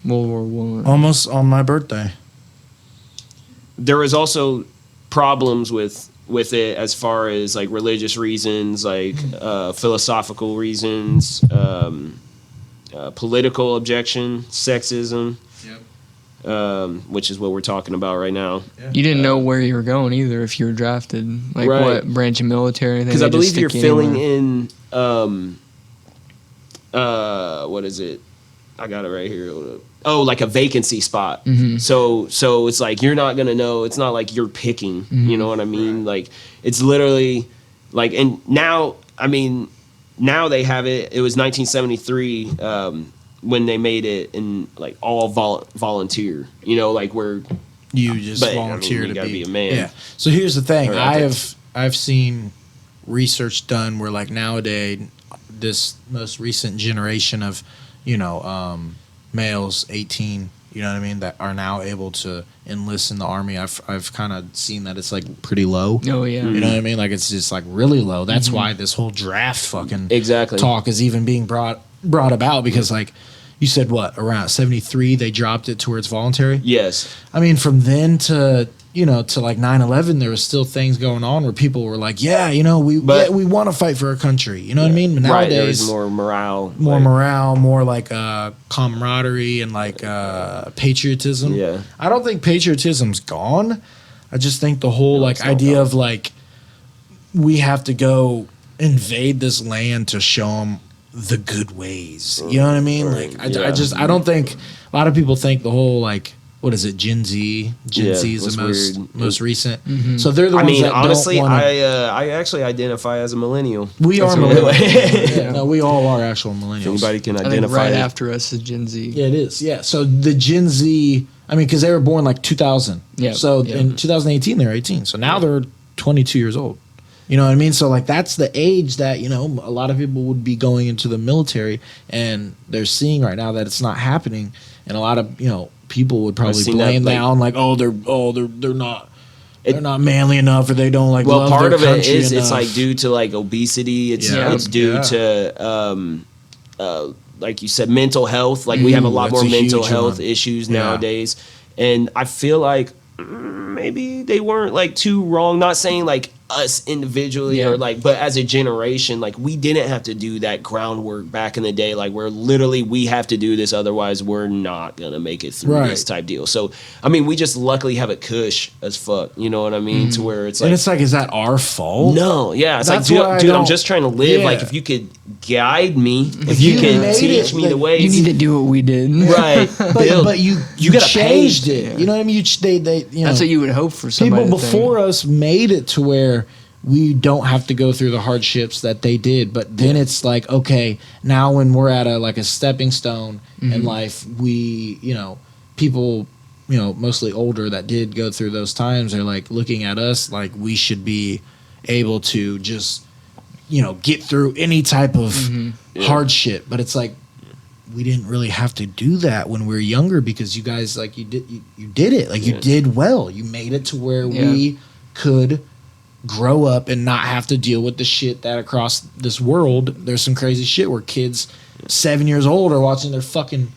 World War One. Almost on my birthday. there was also problems with it as far as like religious reasons, like philosophical reasons, political objection, sexism, which is what we're talking about right now. You didn't know where you were going either if you were drafted, like Right. what branch of military. Because I believe you're filling in. what is it? I got it right here. Hold up. Oh, like a vacancy spot. Mm-hmm. So it's like you're not gonna know. It's not like you're picking. Mm-hmm. You know what I mean? Like it's literally like. And now, I mean, now they have it. It was 1973 when they made it in like all volunteer. You know, like where You just But, I volunteer mean, you to gotta be be a man. Yeah. So here's the thing. Or ethics. I've seen research done where like nowadays this most recent generation of males 18, you know what I mean, that are now able to enlist in the army. I've kind of seen that it's like pretty low. Oh yeah. You know what I mean? Like it's just like really low. That's why this whole draft fucking Exactly. talk is even being brought about because like you said what around 73 they dropped it to where it's voluntary. yes, I mean, from then to to like 9/11, there was still things going on where people were like, we want to fight for our country. You know what I mean? But right. There nowadays, was more morale. more like, morale, more like camaraderie and like patriotism. Yeah. I don't think patriotism's gone. I just think the whole like it's not idea gone. of like we have to go invade this land to show them the good ways. You know what I mean? Right, Like yeah. I don't think a lot of people think the whole like what is it Gen Z? Gen Yeah, Z is that's the most weird. most recent. So they're the I ones mean, that honestly, don't wanna, I actually identify as a millennial. we are That's what- millennials. Yeah, no, we all are actual millennials. Anybody can I think identify. right it. after us is Gen Z. Yeah, it is. Yeah. So the Gen Z, I mean, because they were born like 2000. Yeah, So yeah. in 2018, they're 18. So now they're 22 years old. You know what I mean? So like that's the age that, a lot of people would be going into the military and they're seeing right now that it's not happening. And a lot of, people would probably seen blame that, that like- on like, they're not. They're not manly enough, or they don't like. Well, love part their of it country is enough. it's like due to like obesity. It's Yeah. it's due Yeah. to like you said, mental health. Like we have a lot that's more a mental huge health one. issues Yeah. nowadays, and I feel like maybe they weren't like too wrong. Not saying like us individually Yeah. or like, but as a generation, like we didn't have to do that groundwork back in the day. Like where literally we have to do this, otherwise we're not gonna make it through Right. this type deal. So I mean, we just luckily have it cush as fuck. You know what I mean? To where it's like and it's like, is that our fault? no, yeah, it's That's like, why I dude, I'm don't- just trying to live. Yeah. Like, if you could guide me, if you you can made teach it, me like, the ways, You need to do what we did. right? But you gotta changed pay. it. You know what I mean? They That's what you would hope for somebody. people to think. before us made it to where we don't have to go through the hardships that they did. But then it's like, okay, now when we're at a stepping stone in life, we, people, mostly older that did go through those times are like looking at us like we should be able to just, get through any type of hardship. But it's like, we didn't really have to do that when we were younger because you guys like you did it. Like you did well. You made it to where we could grow up and not have to deal with the shit that across this world there's some crazy shit where kids 7 years old are watching their fucking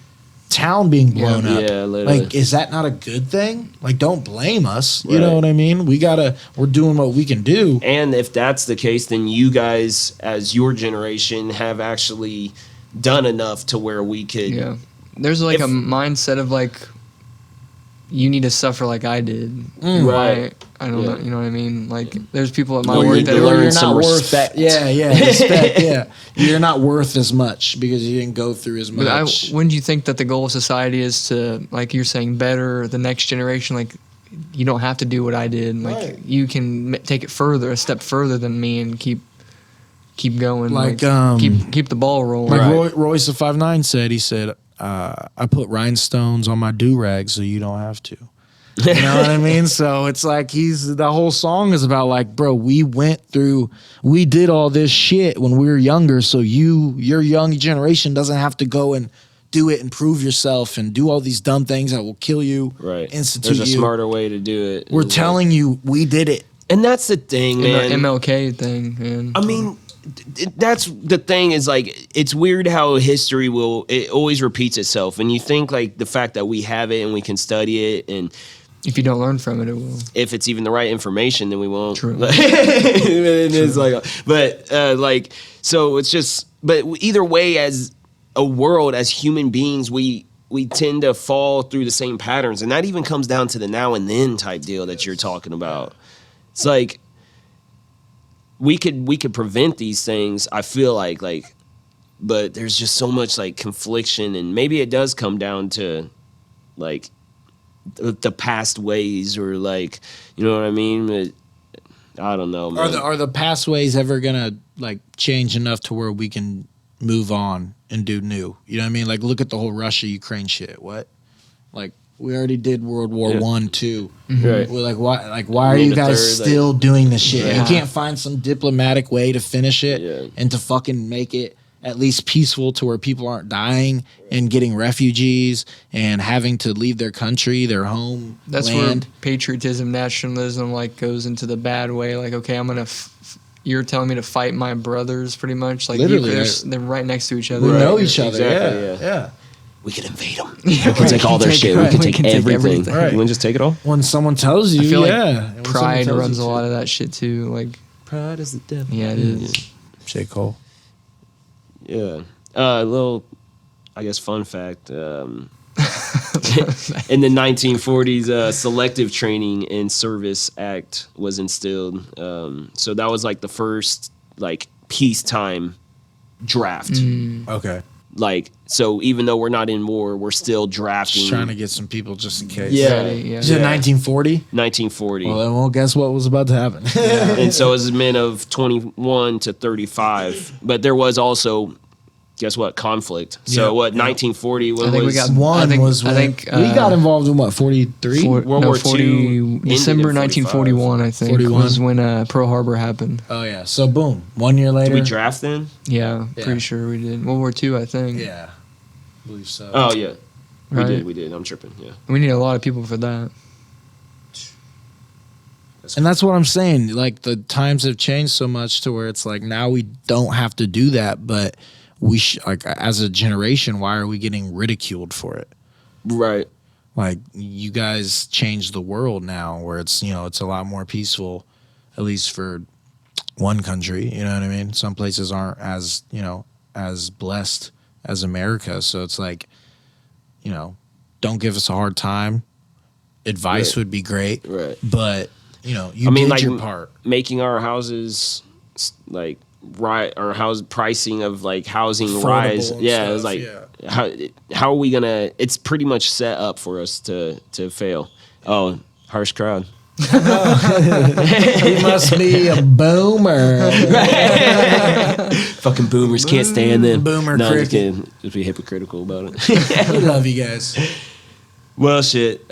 town being blown up. Yeah, literally. Like, is that not a good thing? Like, don't blame us. You Right. know what I mean? We're doing what we can do. And if that's the case, then you guys, as your generation, have actually done enough to where we could. Yeah. There's like If- a mindset of like, you need to suffer like I did. Right. I don't Yeah. know. You know what I mean? Like, there's people at my Well, you work need that to are learn you're some not worth, respect. respect. Yeah, you're not worth as much because you didn't go through as But much. wouldn't you think that the goal of society is to, like you're saying, better the next generation? Like, you don't have to do what I did. Like, Right. you can take it further, a step further than me, and keep going. Like, keep the ball rolling. Like Right. Royce the 5'9" said, he said, I put rhinostones on my do-rag so you don't have to. You know what I mean? So it's like the whole song is about like, bro, we did all this shit when we were younger, so your young generation doesn't have to go and do it and prove yourself and do all these dumb things that will kill you, Right. institute There's a you. smarter way to do it. We're telling you we did it. And that's the thing, man. MLK thing, man. I mean, that's the thing is like, it's weird how history it always repeats itself. And you think like the fact that we have it and we can study it, and if you don't learn from it, it will. if it's even the right information, then we won't. True. It's like, but like, so it's just, but either way, as a world, as human beings, we tend to fall through the same patterns. And that even comes down to the now and then type deal that you're talking about. It's like, we could prevent these things, I feel like, but there's just so much like confliction, and maybe it does come down to like the past ways, or like, you know what I mean? But I don't know, man. Are the past ways ever gonna like change enough to where we can move on and do new? You know what I mean? Like, look at the whole Russia-Ukraine shit. What? Like, we already did World War I, II. Right. We're like, why are need you a guys third, still doing this shit? Yeah. You can't find some diplomatic way to finish it Yeah. and to fucking make it at least peaceful to where people aren't dying and getting refugees and having to leave their country, their home That's land. where patriotism, nationalism, like goes into the bad way. Like, okay, I'm gonna. You're telling me to fight my brothers, pretty much. Like, Literally, they're right next to each other. We Right. know each other. Exactly, Yeah. yeah. Yeah. We can invade them. Yeah, We can take all their shit. We can take everything. Right. You want to just take it all? When someone tells you, I feel like yeah. And when someone pride tells runs you a to. lot of that shit too. Like, Pride is the devil. yeah, it is. J. Cole. Yeah. A little, I guess, fun fact. In the 1940s, Selective Training and Service Act was instilled. So that was like the first like peacetime draft. Okay. Like, so even though we're not in war, we're still drafting. Just trying to get some people just in case. Yeah. Yeah. Is it 1940? 1940. Well, guess what was about to happen? And so it was men of 21 to 35. But there was also, guess what, conflict. So Yeah, what, yeah. 1940, what I think was... we got One I think, was when I think we got involved in what, 43? World War II ended December in 1941, I think, 41. was when Pearl Harbor happened. Oh yeah. So boom, 1 year later. Did we draft then? Yeah, Yeah. pretty sure we did. World War II, I think. Yeah, I believe so. Oh, yeah. Right. We did. I'm tripping, yeah. We need a lot of people for that. And that's what I'm saying. Like, the times have changed so much to where it's like now we don't have to do that, but we like as a generation, why are we getting ridiculed for it? Right. Like, you guys changed the world now, where it's, you know, it's a lot more peaceful, at least for one country. You know what I mean? Some places aren't as, you know, as blessed as America. So it's like, you know, don't give us a hard time. Advice Right. would be great, Right. but you know, you I mean, did like, your part. making our houses, like, right, our house pricing of, like, housing Affordable rise. and Yeah, it's stuff, like, yeah. how are we going to... It's pretty much set up for us to fail. Oh, harsh crowd. He must be a boomer. Fucking boomers can't stand them. Boomer no, I'm just cricket. kidding. Just be hypocritical about it. We love you guys. Well, shit.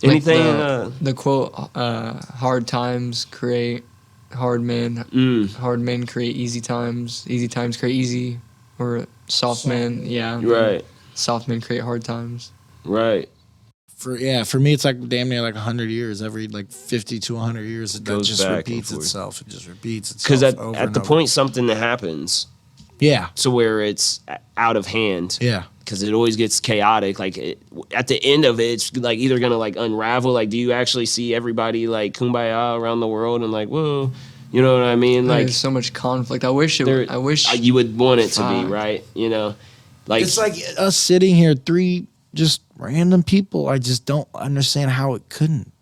Like Anything? the quote, hard times create hard men. Hard men create easy times. Easy times create easy. Or soft men, yeah. Right. Soft men create hard times. Right. For me, it's like damn near like 100 years. Every like 50 to 100 years, it Goes just back and repeats forth. itself. It just repeats itself. Because over at and the over. point something that happens yeah, to where it's out of hand, yeah, because it always gets chaotic. Like, at the end of it, it's like either gonna like unravel. Like, do you actually see everybody like kumbaya around the world and like, whoa, you know what I mean? Like, There's so much conflict. I wish you would want it to be, Fuck. right? You know, like, it's like us sitting here, three just random people. I just don't understand how it couldn't.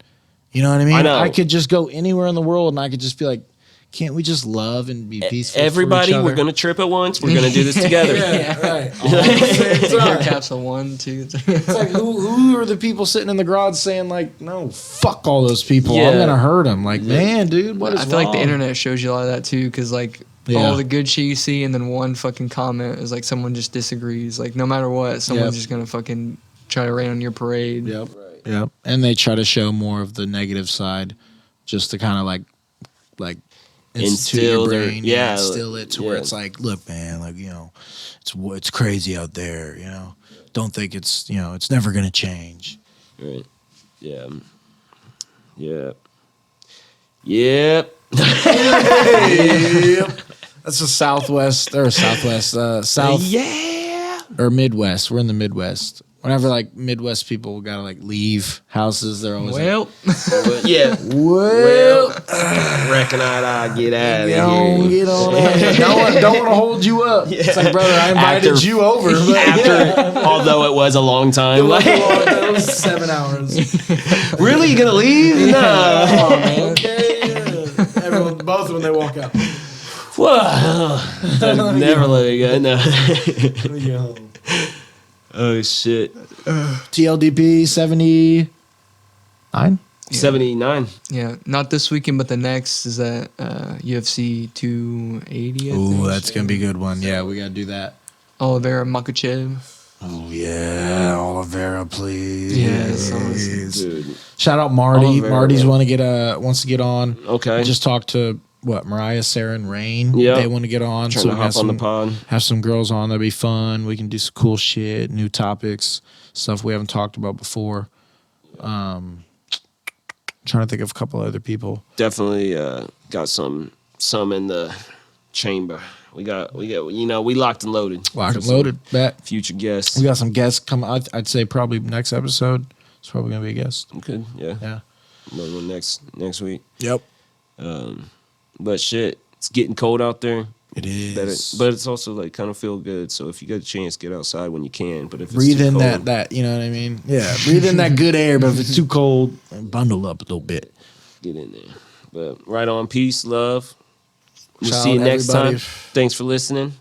You know what I mean? I know. I could just go anywhere in the world and I could just be like, can't we just love and be peaceful? everybody, for each we're other? gonna trip at once. We're gonna do this together. Yeah, right. All at the same Air time. capsule 1, 2, 3. It's like, who are the people sitting in the garage saying like, no, fuck all those people. Yeah. I'm gonna hurt them. Like, man, dude, what is I feel like the wrong? internet shows you a lot of that too, because like Yeah. all the good shit you see, and then one fucking comment is like someone just disagrees. Like no matter what, someone's Yep. just gonna fucking try to rain on your parade. Yep. Yep. And they try to show more of the negative side, just to kind of like institute your Instill their- brain, yeah, instill it to where yeah. it's like, look, man, like it's crazy out there, Don't think it's it's never gonna change. Right. Yeah. Yep. Yep. That's the Southwest or South Yeah. or Midwest. We're in the Midwest. Whenever like Midwest people gotta like leave houses, they're always Well, Yeah. well, Reckon I'd get out get of on, here. get on. Don't want to hold you up. It's like, brother, I invited After- you over. But After, although it was a long time. Like, it was 7 hours. really? You gonna leave? No. Oh, man. Okay. Yeah. Everyone, both when they walk out. Whoa. Never let it go. No. Oh shit. TLDP 79. 79. yeah, not this weekend, but the next is at UFC 280. I Ooh, think. that's gonna be a good one. Yeah, we gotta do that. Oliveira Makachev. Oh yeah, Oliveira, please. Yes, Dude. Shout out Marty. Oliveira, Marty's man. wants to get on. Okay. I just talked to Mariah, Sarah, and Rain. Yeah. They want to get on. Trying so to we got hop on the some pod. have some girls on. That'd be fun. We can do some cool shit, new topics, stuff we haven't talked about before. Trying to think of a couple other people. Definitely got some in the chamber. We got we locked and loaded. Locked and loaded. Bet. Future guests. We got some guests coming. I'd say probably next episode. It's probably gonna be a guest. Okay, yeah. Yeah. Another one next week. Yep. But shit, it's getting cold out there. It is. But it's also like kind of feel good. So if you get a chance, get outside when you can. But if it's breathe too in cold, that you know what I mean? Yeah. Breathe in that good air, but if it's too cold, bundle up a little bit. get in there. But right on, peace, love. We'll Shout see you out next everybody. time. Thanks for listening.